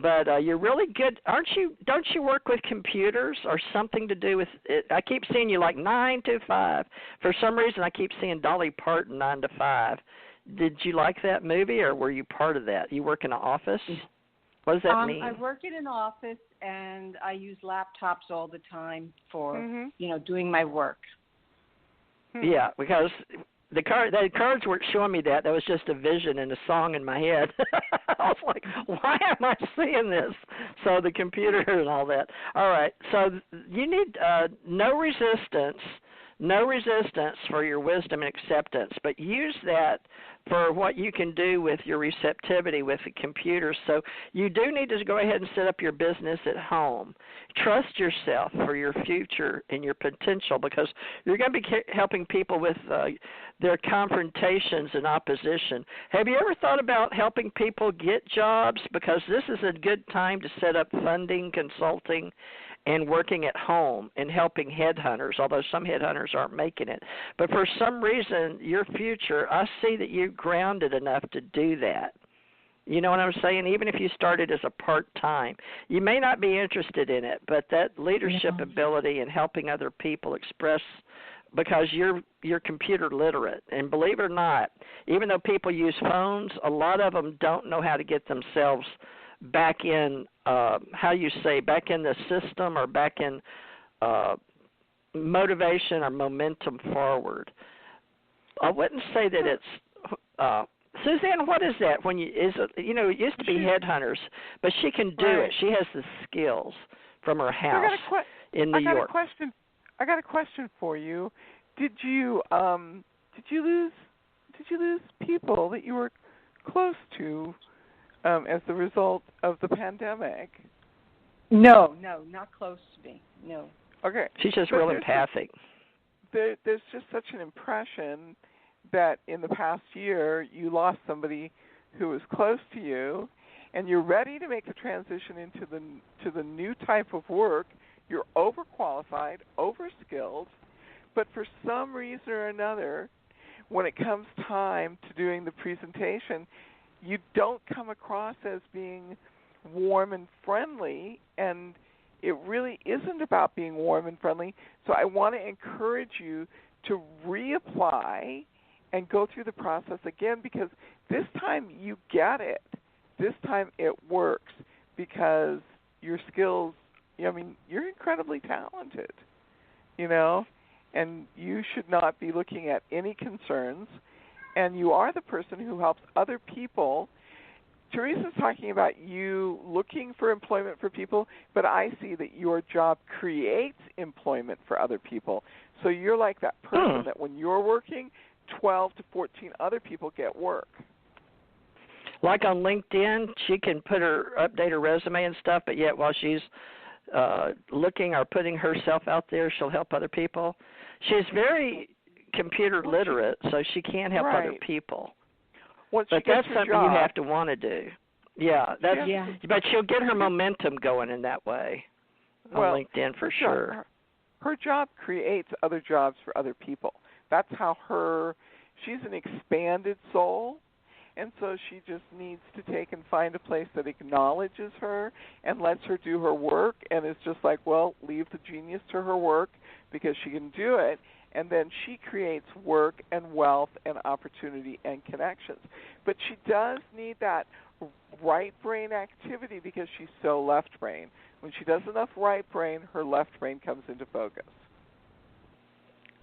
But you're really good, aren't you? Don't you work with computers or something to do with it? I keep seeing you like 9 to 5. For some reason, I keep seeing Dolly Parton 9 to 5. Did you like that movie, or were you part of that? You work in an office? What does that mean? I work in an office, and I use laptops all the time for, doing my work. Yeah, because the cards weren't showing me that. That was just a vision and a song in my head. I was like, why am I seeing this? So the computer and all that. All right, so you need no resistance for your wisdom and acceptance, but use that for what you can do with your receptivity with the computer. So you do need to go ahead and set up your business at home. Trust yourself for your future and your potential, because you're going to be helping people with their confrontations and opposition. Have you ever thought about helping people get jobs? Because this is a good time to set up funding, consulting, and working at home and helping headhunters, although some headhunters aren't making it. But for some reason, your future, I see that you're grounded enough to do that. You know what I'm saying? Even if you started as a part-time, you may not be interested in it, but that leadership ability and helping other people express, because you're computer literate. And believe it or not, even though people use phones, a lot of them don't know how to get themselves back in, back in the system, or back in motivation or momentum forward. I wouldn't say that it's Suzanne, what is that? It used to be headhunters, but she can do it. She has the skills from her house in New York. I got a question for you. Did you did you lose people that you were close to as the result of the pandemic? No, not close to me. No. Okay. She's just real empathic. There's just such an impression that in the past year you lost somebody who was close to you, and you're ready to make the transition into the new type of work. You're overqualified, overskilled, but for some reason or another, when it comes time to doing the presentation, you don't come across as being warm and friendly, and it really isn't about being warm and friendly. So I want to encourage you to reapply and go through the process again, because this time you get it. This time it works because your skills, you're incredibly talented, and you should not be looking at any concerns, and you are the person who helps other people. Theresa's talking about you looking for employment for people, but I see that your job creates employment for other people. So you're like that person that when you're working, 12 to 14 other people get work. Like on LinkedIn, she can update her resume and stuff, but yet while she's looking or putting herself out there, she'll help other people. She's very computer literate, so she can help other people. But that's something you have to want to do. Yeah, but she'll get her momentum going in that way on LinkedIn for sure. Her job creates other jobs for other people. That's how she's an expanded soul, and so she just needs to take and find a place that acknowledges her and lets her do her work, and is just like, well, leave the genius to her work because she can do it. And then she creates work and wealth and opportunity and connections. But she does need that right brain activity because she's so left brain. When she does enough right brain, her left brain comes into focus.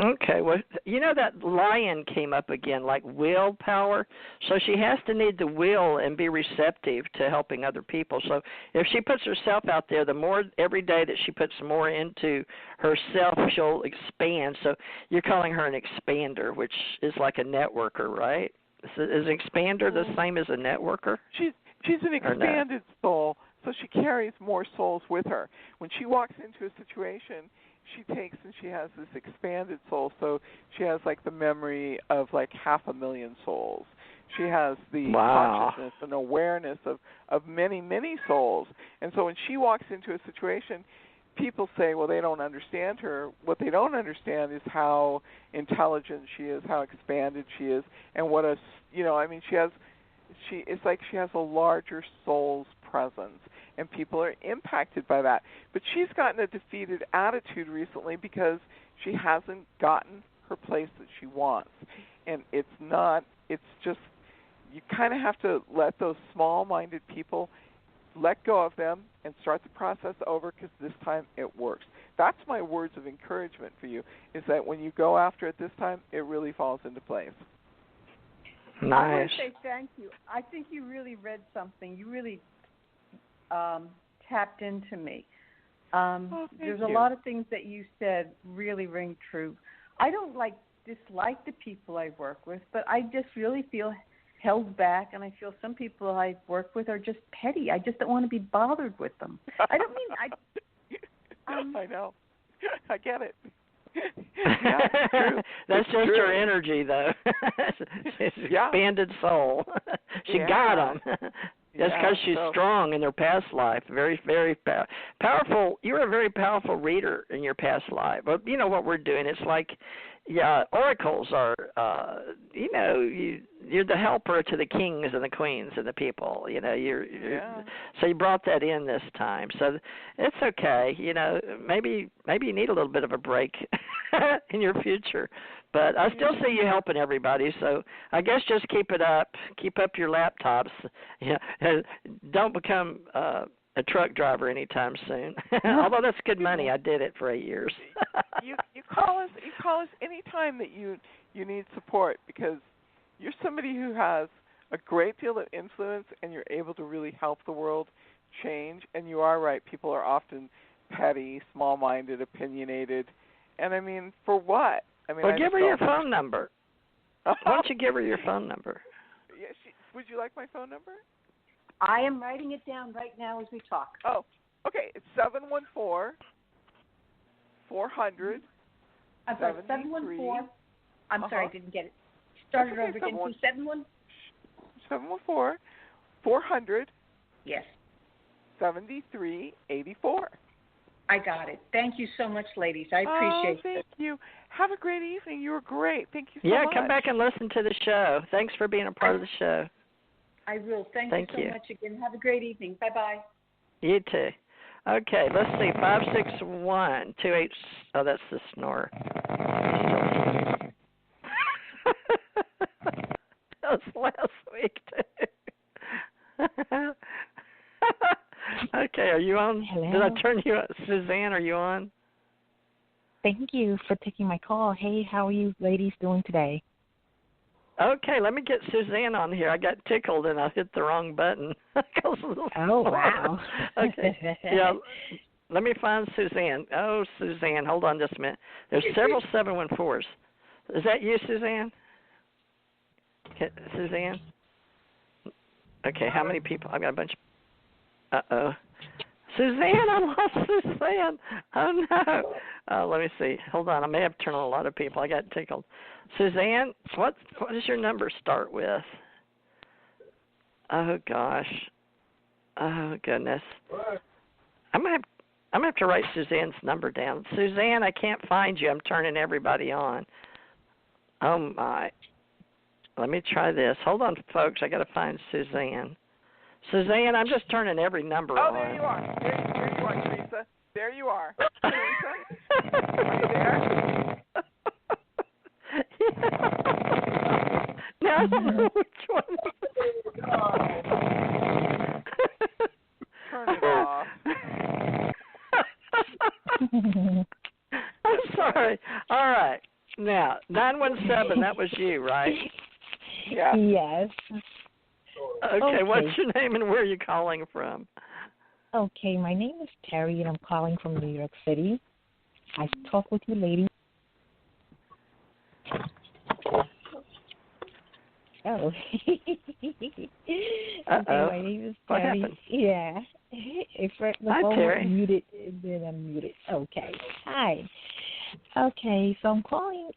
Okay, well, that lion came up again, like willpower. So she has to need the will and be receptive to helping other people. So if she puts herself out there, the more every day that she puts more into herself, she'll expand. So you're calling her an expander, which is like a networker, right? Is an expander the same as a networker? She's an expanded soul, so she carries more souls with her. When she walks into a situation, she takes and she has this expanded soul, so she has like the memory of like 500,000 souls. She has the consciousness and awareness of many, many souls. And so when she walks into a situation, people say, well, they don't understand her. What they don't understand is how intelligent she is, how expanded she is, and what it's like she has a larger soul's presence, and people are impacted by that. But she's gotten a defeated attitude recently because she hasn't gotten her place that she wants. And it's just, you kind of have to let those small-minded people, let go of them and start the process over, because this time it works. That's my words of encouragement for you, is that when you go after it this time, it really falls into place. Nice. I want to say thank you. I think you really read something. You really tapped into me. There's a lot of things that you said really ring true. I don't dislike the people I work with, but I just really feel held back, and I feel some people I work with are just petty. I just don't want to be bothered with them. I don't mean I know. I get it. That's just her energy, though. She's expanded soul. She got them. That's because she's strong in her past life. Very, very powerful. You were a very powerful reader in your past life. But you know what we're doing? It's like, oracles are, you're the helper to the kings and the queens and the people. So you brought that in this time. So it's okay. Maybe you need a little bit of a break in your future. But I still see you helping everybody, so I guess just keep it up. Keep up your laptops. Don't become a truck driver anytime soon. Although that's good money. I did it for 8 years. You call us anytime that you need support, because you're somebody who has a great deal of influence and you're able to really help the world change. And you are right. People are often petty, small-minded, opinionated. And I mean, for what? Well, give her your phone number. Why don't you give her your phone number? Yeah, would you like my phone number? I am writing it down right now as we talk. Oh, okay. It's 714-400. I'm sorry, 714. I'm sorry, I didn't get it. Start it over again. 714-400. Yes. 7384. I got it. Thank you so much, ladies. I appreciate it. Thank you. Have a great evening. You were great. Thank you so much. Yeah, come back and listen to the show. Thanks for being a part of the show. I will. Thank you so much again. Have a great evening. Bye-bye. You too. Okay, let's see. 56128. Oh, that's the snore. That was last week, too. Okay, are you on? Hello. Did I turn you on? Suzanne, are you on? Thank you for taking my call. Hey, how are you ladies doing today? Okay, let me get Suzanne on here. I got tickled and I hit the wrong button. Oh, wow. Okay. Yeah, let me find Suzanne. Oh, Suzanne, hold on just a minute. There's several 714s. Is that you, Suzanne? Suzanne? Okay, how many people? I've got a bunch. Uh-oh. Suzanne, I lost Suzanne. Oh, no. Let me see. Hold on. I may have turned on a lot of people. I got tickled. Suzanne, what does your number start with? Oh, gosh. Oh, goodness. I'm gonna have to write Suzanne's number down. Suzanne, I can't find you. I'm turning everybody on. Oh, my. Let me try this. Hold on, folks. I got to find Suzanne. Suzanne, I'm just turning every number on. Oh, there you are. There you are, Theresa. There you are. Theresa, are you there? Now I don't know which one. Turn it off. I'm sorry. All right. Now, 917, that was you, right? Yeah. Yes. Okay, what's your name and where are you calling from? Okay, my name is Terry, and I'm calling from New York City. I talked with you, lady. Oh. Okay, my name is Terry. What happened? Yeah. If the Hi, phone Terry. was muted, then I'm muted. Okay. Hi. Okay, so I'm calling.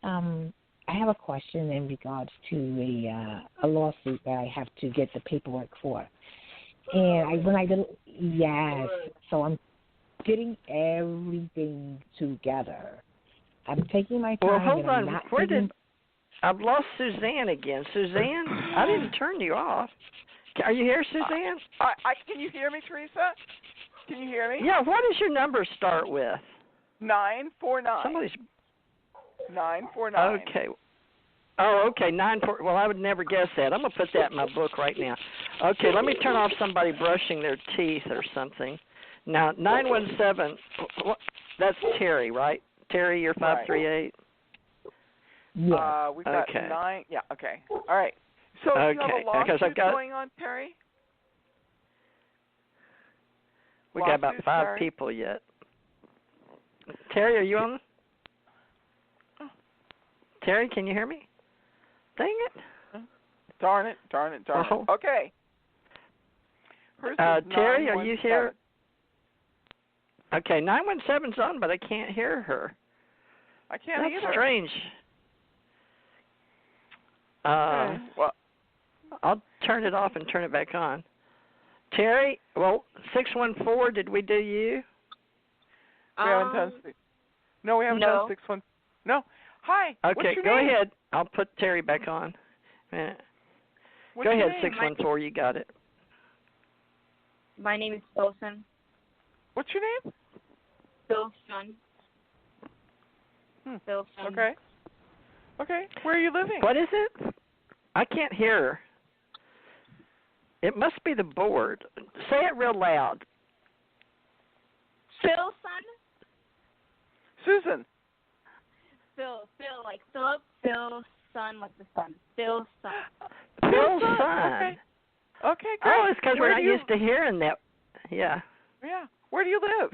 I have a question in regards to a lawsuit that I have to get the paperwork for. And so I'm getting everything together. I'm taking my time. Well, hold and on. I've lost Suzanne again. Suzanne, I didn't turn you off. Are you here, Suzanne? Can you hear me, Theresa? Can you hear me? Yeah, what does your number start with? 949. 949. Okay. Oh, okay, 94. Well, I would never guess that. I'm going to put that in my book right now. Okay, let me turn off somebody brushing their teeth or something. Now, 917, that's Terry, right? Terry, you're 538? Yeah. We've got 9. Yeah, okay. All right. So you have a lawsuit going on, Terry? We got about 5 people yet. Terry, are you on? Terry, can you hear me? Dang it. Darn it. Okay. Terry, are you here? Okay, 917's on, but I can't hear her. I can't either. That's strange. Well, I'll turn it off and turn it back on. Terry, 614, did we do you? We haven't done 6. No, we haven't done 614. No. Hi. Okay, what's your go name? ahead. I'll put Terry back on. Go ahead, 614. You got it. My name is Wilson. What's your name? Wilson. Wilson. Okay. Where are you living? What is it? I can't hear her. It must be the board. Say it real loud. Wilson. Susan. Phil, like Philip, Phil, son, like the sun. Phil's son. Phil's son. Okay, great. Oh, it's because we're not used to hearing that. Yeah. Yeah. Where do you live?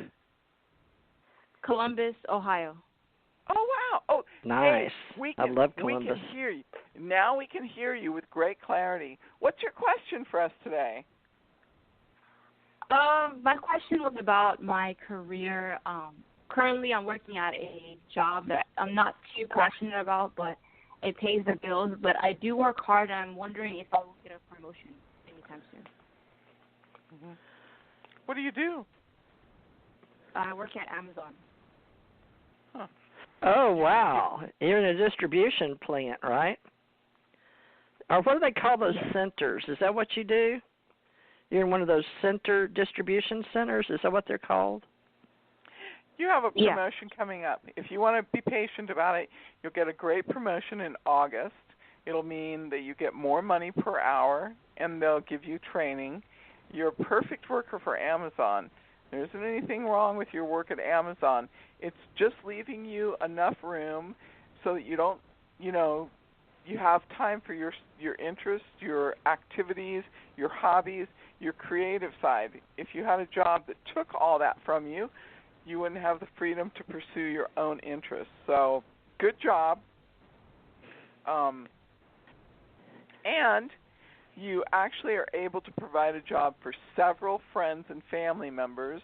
Columbus, Ohio. Oh, wow. Oh, nice. Hey, I love Columbus. We can hear you. Now we can hear you with great clarity. What's your question for us today? My question was about my career. Currently, I'm working at a job that I'm not too passionate about, but it pays the bills. But I do work hard, and I'm wondering if I will get a promotion anytime soon. Mm-hmm. What do you do? I work at Amazon. Huh. Oh, wow. You're in a distribution plant, right? Or what do they call those centers? Is that what you do? You're in one of those center distribution centers? Is that what they're called? You have a promotion coming up. If you want to be patient about it, you'll get a great promotion in August. It'll mean that you get more money per hour, and they'll give you training. You're a perfect worker for Amazon. There isn't anything wrong with your work at Amazon. It's just leaving you enough room so that you don't, you have time for your interests, your activities, your hobbies, your creative side. If you had a job that took all that from you, you wouldn't have the freedom to pursue your own interests. So, good job. And you actually are able to provide a job for several friends and family members.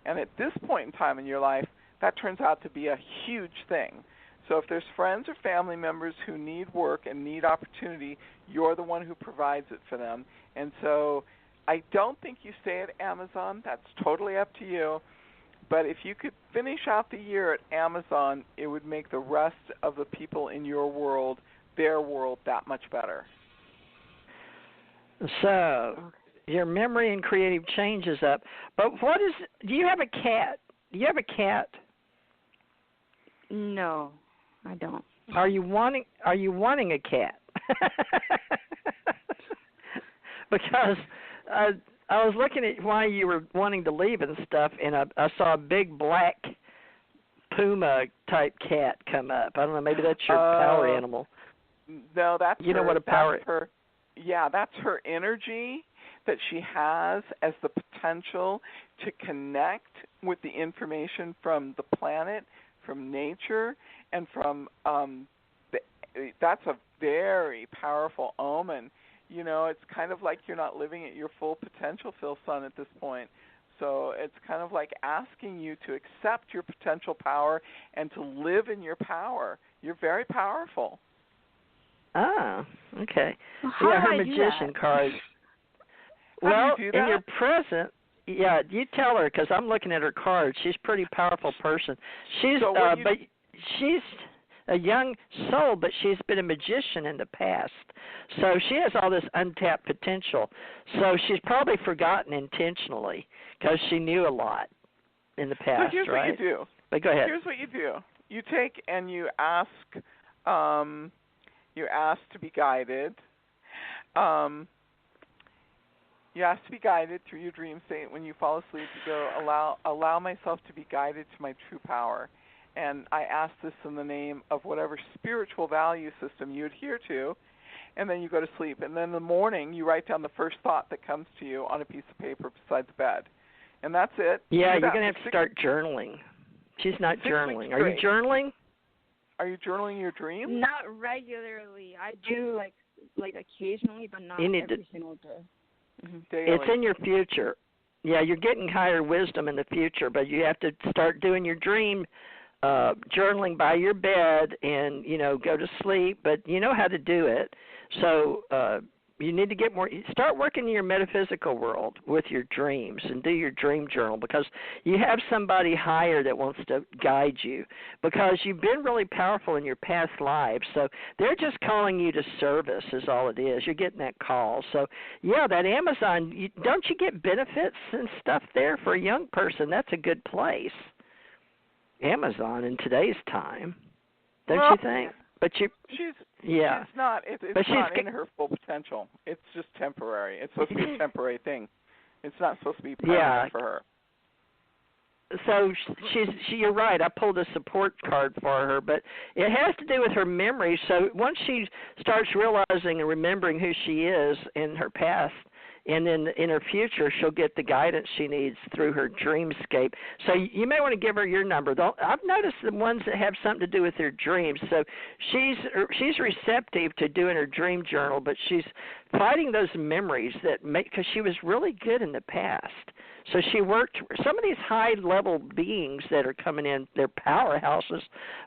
And at this point in time in your life, that turns out to be a huge thing. So if there's friends or family members who need work and need opportunity, you're the one who provides it for them. And so I don't think you stay at Amazon. That's totally up to you. But if you could finish out the year at Amazon, it would make the rest of the people in your world, their world, that much better. So your memory and creative changes up. But do you have a cat? Do you have a cat? No, I don't. Are you wanting a cat? Because I was looking at why you were wanting to leave and stuff, and I saw a big black puma type cat come up. I don't know, maybe that's your power animal. No, that's you know what a power. That's her energy that she has as the potential to connect with the information from the planet, from nature, and from that's a very powerful omen. It's kind of like you're not living at your full potential, Phil Sun, at this point. So it's kind of like asking you to accept your potential power and to live in your power. You're very powerful. Ah, okay. Well, her magician card. Well, in your present, you tell her, because I'm looking at her card. She's a pretty powerful person. She's but she's a young soul, but she's been a magician in the past. So she has all this untapped potential. So she's probably forgotten intentionally because she knew a lot in the past, so here's right? What you do. But go ahead. Here's what you do. You take and you ask to be guided. You ask to be guided through your dream state. When you fall asleep, you go, allow myself to be guided to my true power. And I ask this in the name of whatever spiritual value system you adhere to, and then you go to sleep. And then in the morning, you write down the first thought that comes to you on a piece of paper beside the bed. And that's it. Yeah, you're going to have to start journaling. She's not journaling. Are you journaling? Are you journaling your dreams? Not regularly. I do like occasionally, but not every single day. Mm-hmm. It's in your future. Yeah, you're getting higher wisdom in the future, but you have to start doing your dream journaling by your bed and, go to sleep, but you know how to do it. So you need to get start working in your metaphysical world with your dreams and do your dream journal, because you have somebody higher that wants to guide you, because you've been really powerful in your past lives. So they're just calling you to service is all it is. You're getting that call. So, yeah, that Amazon, don't you get benefits and stuff there for a young person? That's a good place. Amazon in today's time, don't you think? But she's not. It's not in her full potential. It's just temporary. It's supposed to be a temporary thing. It's not supposed to be permanent for her. So you're right. I pulled a support card for her, but it has to do with her memory. So once she starts realizing and remembering who she is in her past, and then in her future she'll get the guidance she needs through her dreamscape. So you may want to give her your number. I've noticed the ones that have something to do with their dreams. So she's receptive to doing her dream journal, but she's fighting those memories that make, because she was really good in the past. So she worked, some of these high-level beings that are coming in, they're powerhouses,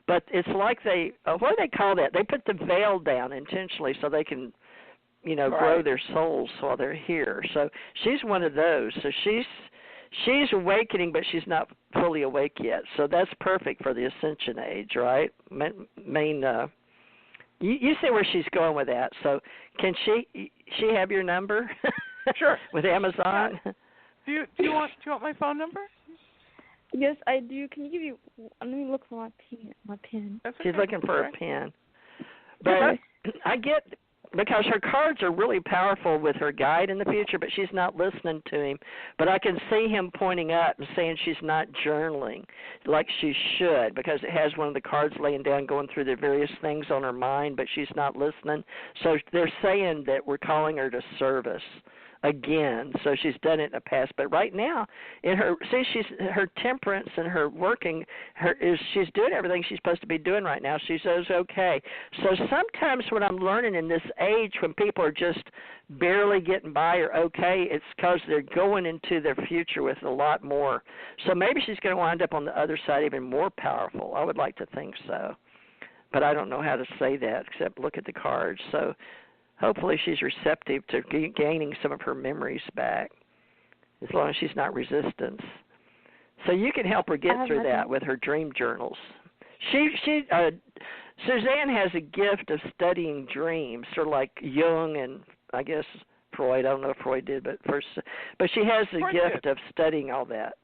but it's like they, what do they call that? They put the veil down intentionally so they can, grow their souls while they're here. So she's one of those. So she's awakening, but she's not fully awake yet. So that's perfect for the Ascension age, right? You see where she's going with that. So can she have your number? Sure. With Amazon? Yeah. Do you want my phone number? Yes, I do. Can you give you? Let me look for my pen. She's looking for a pen. But I get, because her cards are really powerful with her guide in the future, but she's not listening to him. But I can see him pointing up and saying she's not journaling like she should, because it has one of the cards laying down going through the various things on her mind, but she's not listening. So they're saying that we're calling her to service again. So she's done it in the past, but right now in her, her temperance and her working, she's doing everything she's supposed to be doing right now. She says okay. So sometimes what I'm learning in this age, when people are just barely getting by or okay, it's because they're going into their future with a lot more. So maybe she's going to wind up on the other side even more powerful. I would like to think so, but I don't know how to say that except look at the cards. So hopefully she's receptive to gaining some of her memories back, as long as she's not resistant. So you can help her get through that with her dream journals. Suzanne has a gift of studying dreams, sort of like Jung and I guess Freud. I don't know if Freud did, but she has the gift of studying all that.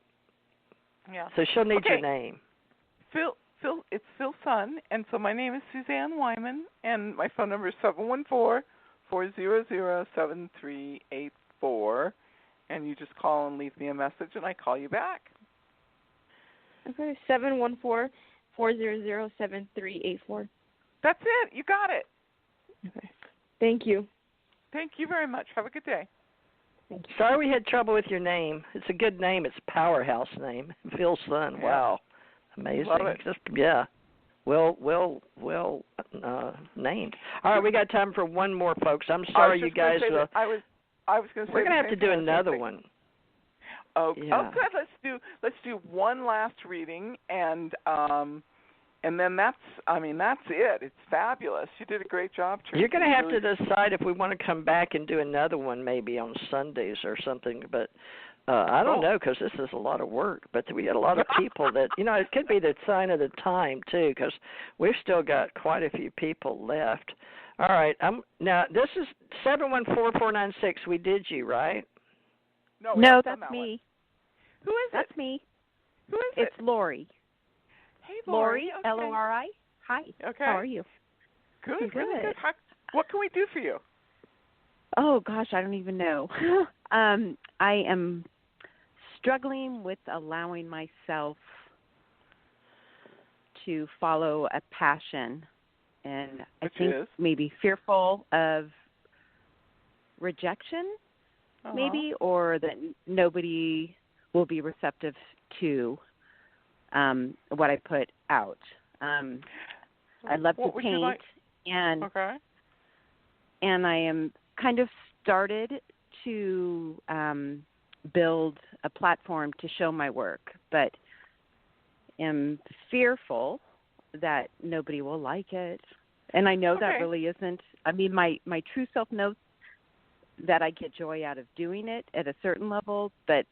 Yeah. So she'll need your name. Phil, it's Phil's son, and so my name is Suzanne Wyman, and my phone number is 714-400-7384, and you just call and leave me a message, and I call you back. Okay, 714-400-7384. That's it. You got it. Okay. Thank you. Thank you very much. Have a good day. Thank you. Sorry we had trouble with your name. It's a good name. It's a powerhouse name. Phil's son. Yeah. Wow. Amazing. Love it. Well named. All right, we got time for one more, folks. I'm sorry, you guys. I was going to say we're going to have to do another one. Oh, good. Let's do one last reading, and then that's it. It's fabulous. You did a great job, Theresa. You're going to have to decide if we want to come back and do another one, maybe on Sundays or something, but. I don't know, because this is a lot of work, but we got a lot of people that, it could be the sign of the time, too, because we've still got quite a few people left. All right. Now, this is 714-496. We did you, right? No, that's me. Who is That's me. Who is it? It's Lori. Hey, Lori. Okay. Lori. Hi. Okay. How are you? Good. Really good. What can we do for you? Oh, gosh, I don't even know. I am struggling with allowing myself to follow a passion, and I think maybe fearful of rejection, maybe, or that nobody will be receptive to what I put out. I love to paint, and I am kind of started to build a platform to show my work, but am fearful that nobody will like it. And I know that really isn't, my true self knows that I get joy out of doing it at a certain level, but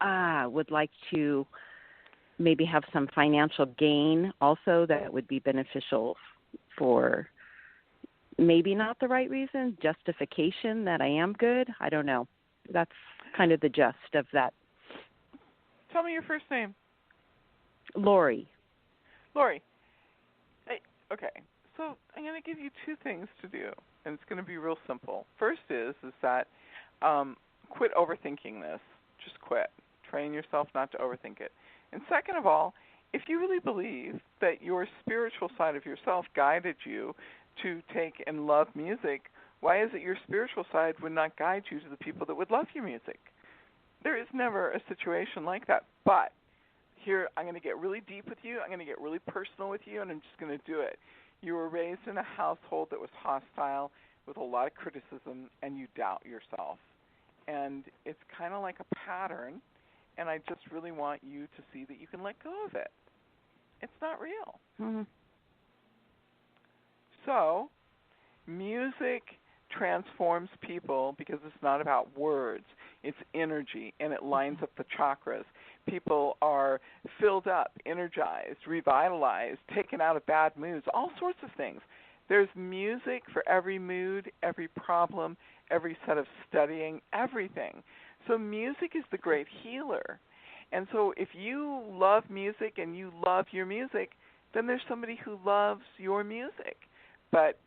I would like to maybe have some financial gain also that would be beneficial for maybe not the right reason, justification that I am good. I don't know. That's kind of the gist of that. Tell me your first name. Lori. Lori. Hey, okay. So I'm going to give you two things to do, and it's going to be real simple. First is that quit overthinking this. Just quit. Train yourself not to overthink it. And second of all, if you really believe that your spiritual side of yourself guided you to take and love music, Why is it your spiritual side would not guide you to the people that would love your music? There is never a situation like that. But here, I'm going to get really deep with you. I'm going to get really personal with you, and I'm just going to do it. You were raised in a household that was hostile with a lot of criticism, and you doubt yourself. And it's kind of like a pattern, and I just really want you to see that you can let go of it. It's not real. Mm-hmm. So, music transforms people because it's not about words. It's energy, and it lines up the chakras. People are filled up, energized, revitalized, taken out of bad moods, all sorts of things. There's music for every mood, every problem, every set of studying, everything. So music is the great healer. And so if you love music and you love your music, then there's somebody who loves your music. But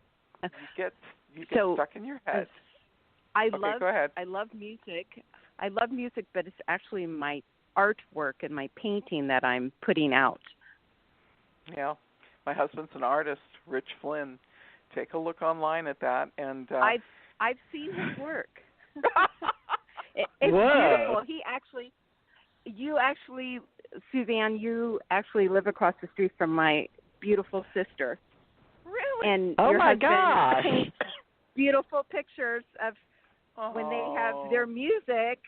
you get stuck in your head. Go ahead. I love music. I love music, but it's actually my artwork and my painting that I'm putting out. Yeah. My husband's an artist, Rich Flynn. Take a look online at that, and I've seen his work. It's beautiful. You actually, Suzanne, you actually live across the street from my beautiful sister. Really? And oh your my husband gosh! paints beautiful pictures of when they have their music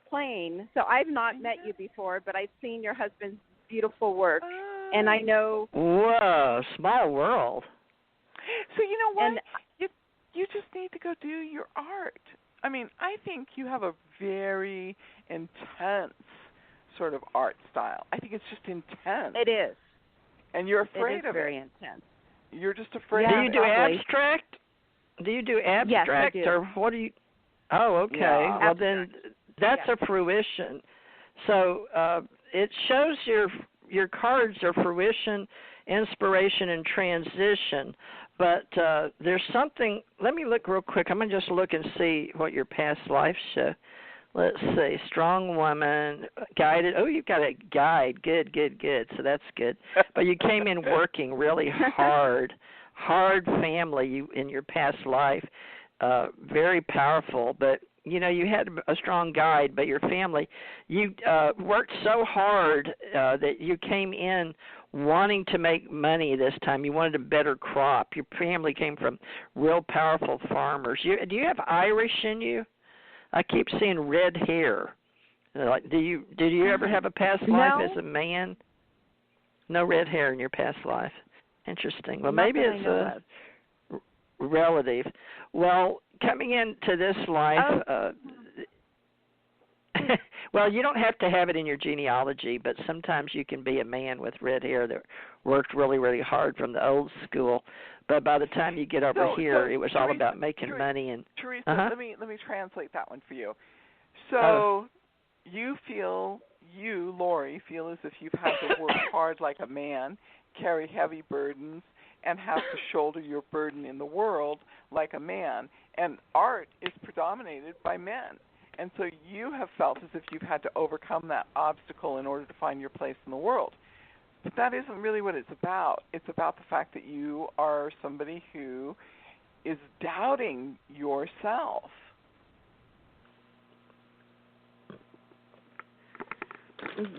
playing. So I've not met you before, but I've seen your husband's beautiful work, and I know. Whoa, small world. So you know what? You just need to go do your art. I mean, I think you have a very intense sort of art style. I think it's just intense. It is. And you're afraid of it. It is very intense. You're just afraid do of it. you do abstract? Do you do abstract? Yes, I do. Or what do you? Oh, okay. Yeah. Well, then that's a fruition. So it shows your cards are fruition, inspiration, and transition. But there's something. Let me look real quick. I'm going to just look and see what your past life show. Let's see. Strong woman, guided. Oh, you've got a guide. Good. So that's good. But you came in working really hard. Hard family you in your past life. Very powerful. But, you know, you had a strong guide, but your family, you worked so hard that you came in wanting to make money this time. You wanted a better crop. Your family came from real powerful farmers. Do you have Irish in you? I keep seeing red hair. Like, did you ever have a past life as a man? No red hair in your past life. Interesting. Well, maybe it's a relative. Well, coming into this life, well, you don't have to have it in your genealogy, but sometimes you can be a man with red hair that worked really, really hard from the old school. But by the time you get over here, it was all about making money. And Theresa, let me translate that one for you. So you, Lori, feel as if you've had to work hard like a man, carry heavy burdens, and have to shoulder your burden in the world like a man. And art is predominated by men. And so you have felt as if you've had to overcome that obstacle in order to find your place in the world. But that isn't really what it's about. It's about the fact that you are somebody who is doubting yourself.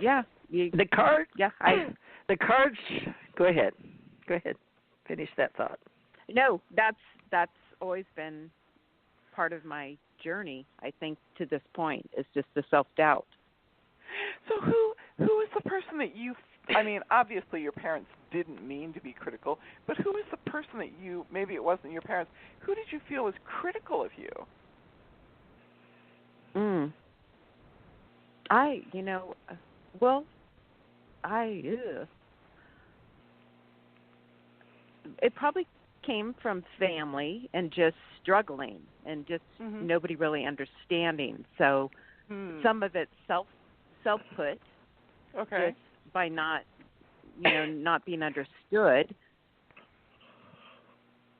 Yeah. The card? Yeah. The cards. Go ahead. Finish that thought. No, that's always been part of my journey, I think, to this point, is just the self-doubt. So who is the person that you, I mean, obviously your parents didn't mean to be critical, but who is the person that you, maybe it wasn't your parents, who did you feel was critical of you? It probably came from family and just struggling and just nobody really understanding. So some of it's self-put, okay, just by not being understood.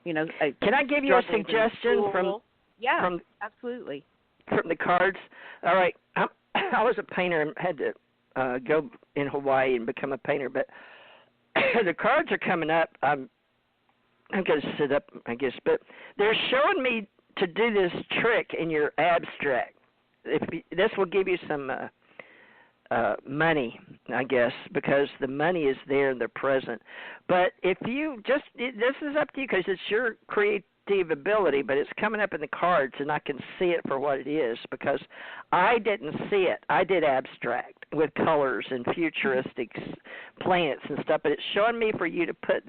Can I give you a suggestion from? Yeah, absolutely. From the cards. All right, I was a painter and had to go in Hawaii and become a painter, but the cards are coming up. I'm going to sit up, I guess. But they're showing me to do this trick in your abstract. This will give you some money, I guess, because the money is there in the present. But if you just, this is up to you because it's your creative ability, but it's coming up in the cards, and I can see it for what it is because I didn't see it. I did abstract with colors and futuristic plants and stuff, but it's showing me for you to put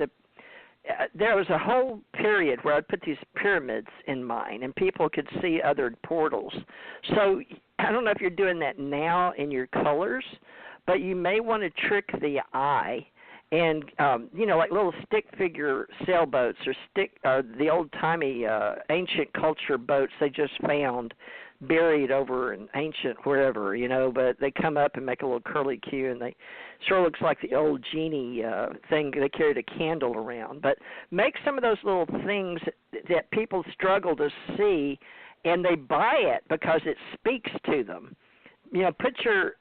there was a whole period where I'd put these pyramids in mine, and people could see other portals. So I don't know if you're doing that now in your colors, but you may want to trick the eye. And like little stick figure sailboats or the old timey ancient culture boats they just found buried over an ancient wherever, but they come up and make a little curly Q, and they sure looks like the old genie thing they carried a candle around. But make some of those little things that people struggle to see, and they buy it because it speaks to them. Put your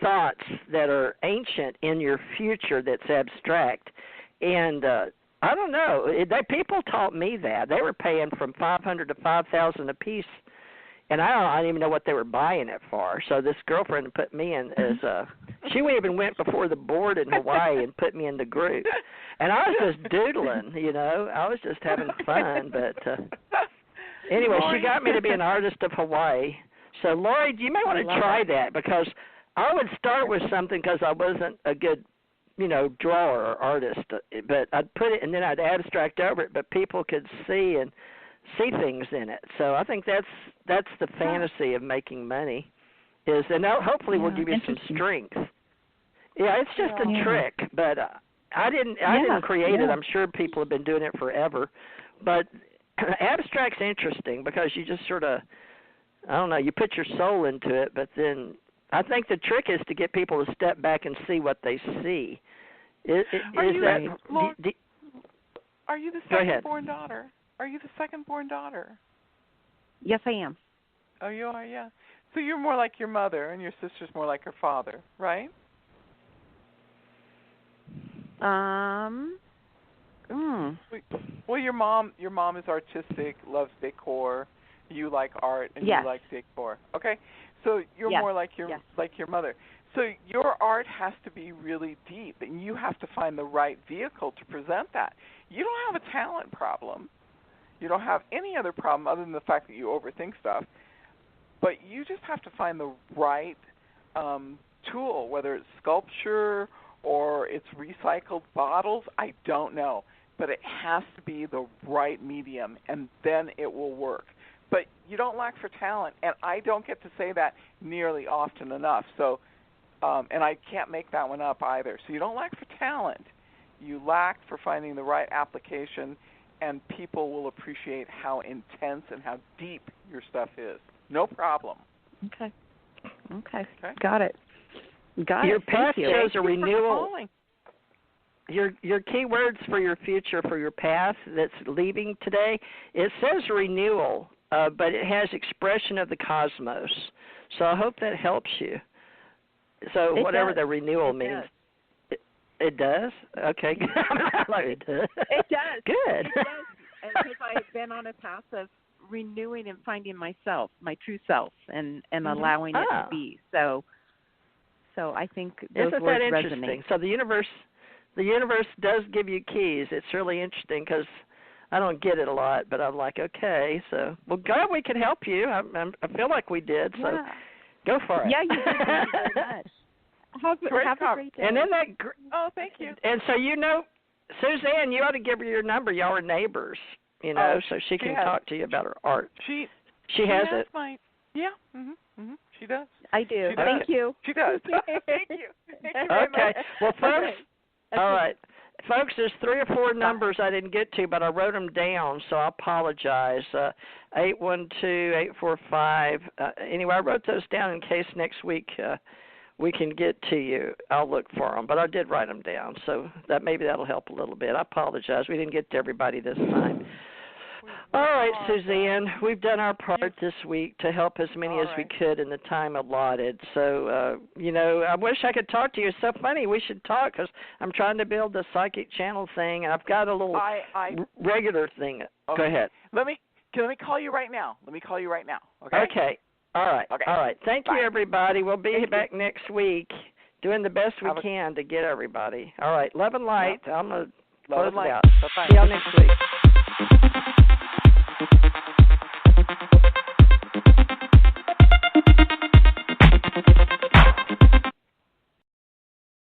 thoughts that are ancient in your future that's abstract, and I don't know. People taught me that they were paying from $500 to $5,000 a piece, and I didn't even know what they were buying it for. So this girlfriend put me in as she even went before the board in Hawaii and put me in the group, and I was just doodling, I was just having fun. But anyway, she got me to be an artist of Hawaii. So Lori, you may want to try that because I would start with something because I wasn't a good, drawer or artist, but I'd put it and then I'd abstract over it, but people could see things in it. So I think that's the fantasy of making money, and that hopefully will give you some strength. Yeah, it's just a trick, but I didn't create it. I'm sure people have been doing it forever, but abstract's interesting because you just sort of, I don't know, you put your soul into it, but then I think the trick is to get people to step back and see what they see. Are you the second-born daughter? Are you the second-born daughter? Yes, I am. Oh, you are, yeah. So you're more like your mother, and your sister's more like her father, right? Well, your mom is artistic, loves decor. You like art, and you like decor. Okay. So you're more like your mother. So your art has to be really deep, and you have to find the right vehicle to present that. You don't have a talent problem. You don't have any other problem other than the fact that you overthink stuff. But you just have to find the right tool, whether it's sculpture or it's recycled bottles. I don't know. But it has to be the right medium, and then it will work. But you don't lack for talent, and I don't get to say that nearly often enough. So, and I can't make that one up either. So you don't lack for talent. You lack for finding the right application, and people will appreciate how intense and how deep your stuff is. No problem. Okay. Got it. Your path shows a renewal. Your key words for your future, for your path that's leaving today, it says renewal. But it has expression of the cosmos. So I hope that helps you. So whatever the renewal means. It does? Okay. It does. It does. Good. It does. Because I've been on a path of renewing and finding myself, my true self, and allowing it to be. So I think those Isn't words that interesting? resonate. So the universe does give you keys. It's really interesting because I don't get it a lot, but I'm like, okay, so glad we could help you. I feel like we did, so go for it. Yeah, you did. Thank you very much. Have a great day. And then thank you. And so Suzanne, you ought to give her your number. Y'all are neighbors, so she can talk to you about her art. She has it. She does. I do. Thank you. She does. Thank you. Thank you very much. Well, folks. All right. Folks, there's 3 or 4 numbers I didn't get to, but I wrote them down, so I apologize. 812-845. Anyway, I wrote those down in case next week we can get to you. I'll look for them, but I did write them down, so maybe that'll help a little bit. I apologize. We didn't get to everybody this time. All right, Suzanne, we've done our part this week to help as many as we could in the time allotted. So, I wish I could talk to you. It's so funny. We should talk because I'm trying to build the psychic channel thing. I've got a little regular thing. Okay. Go ahead. Let me call you right now. Okay? Okay. All right. Okay. All right. Thank Bye. you, everybody. We'll be back next week doing the best we can to get everybody. All right. Love and light. I'm going to close it out. Bye-bye. See y'all next week.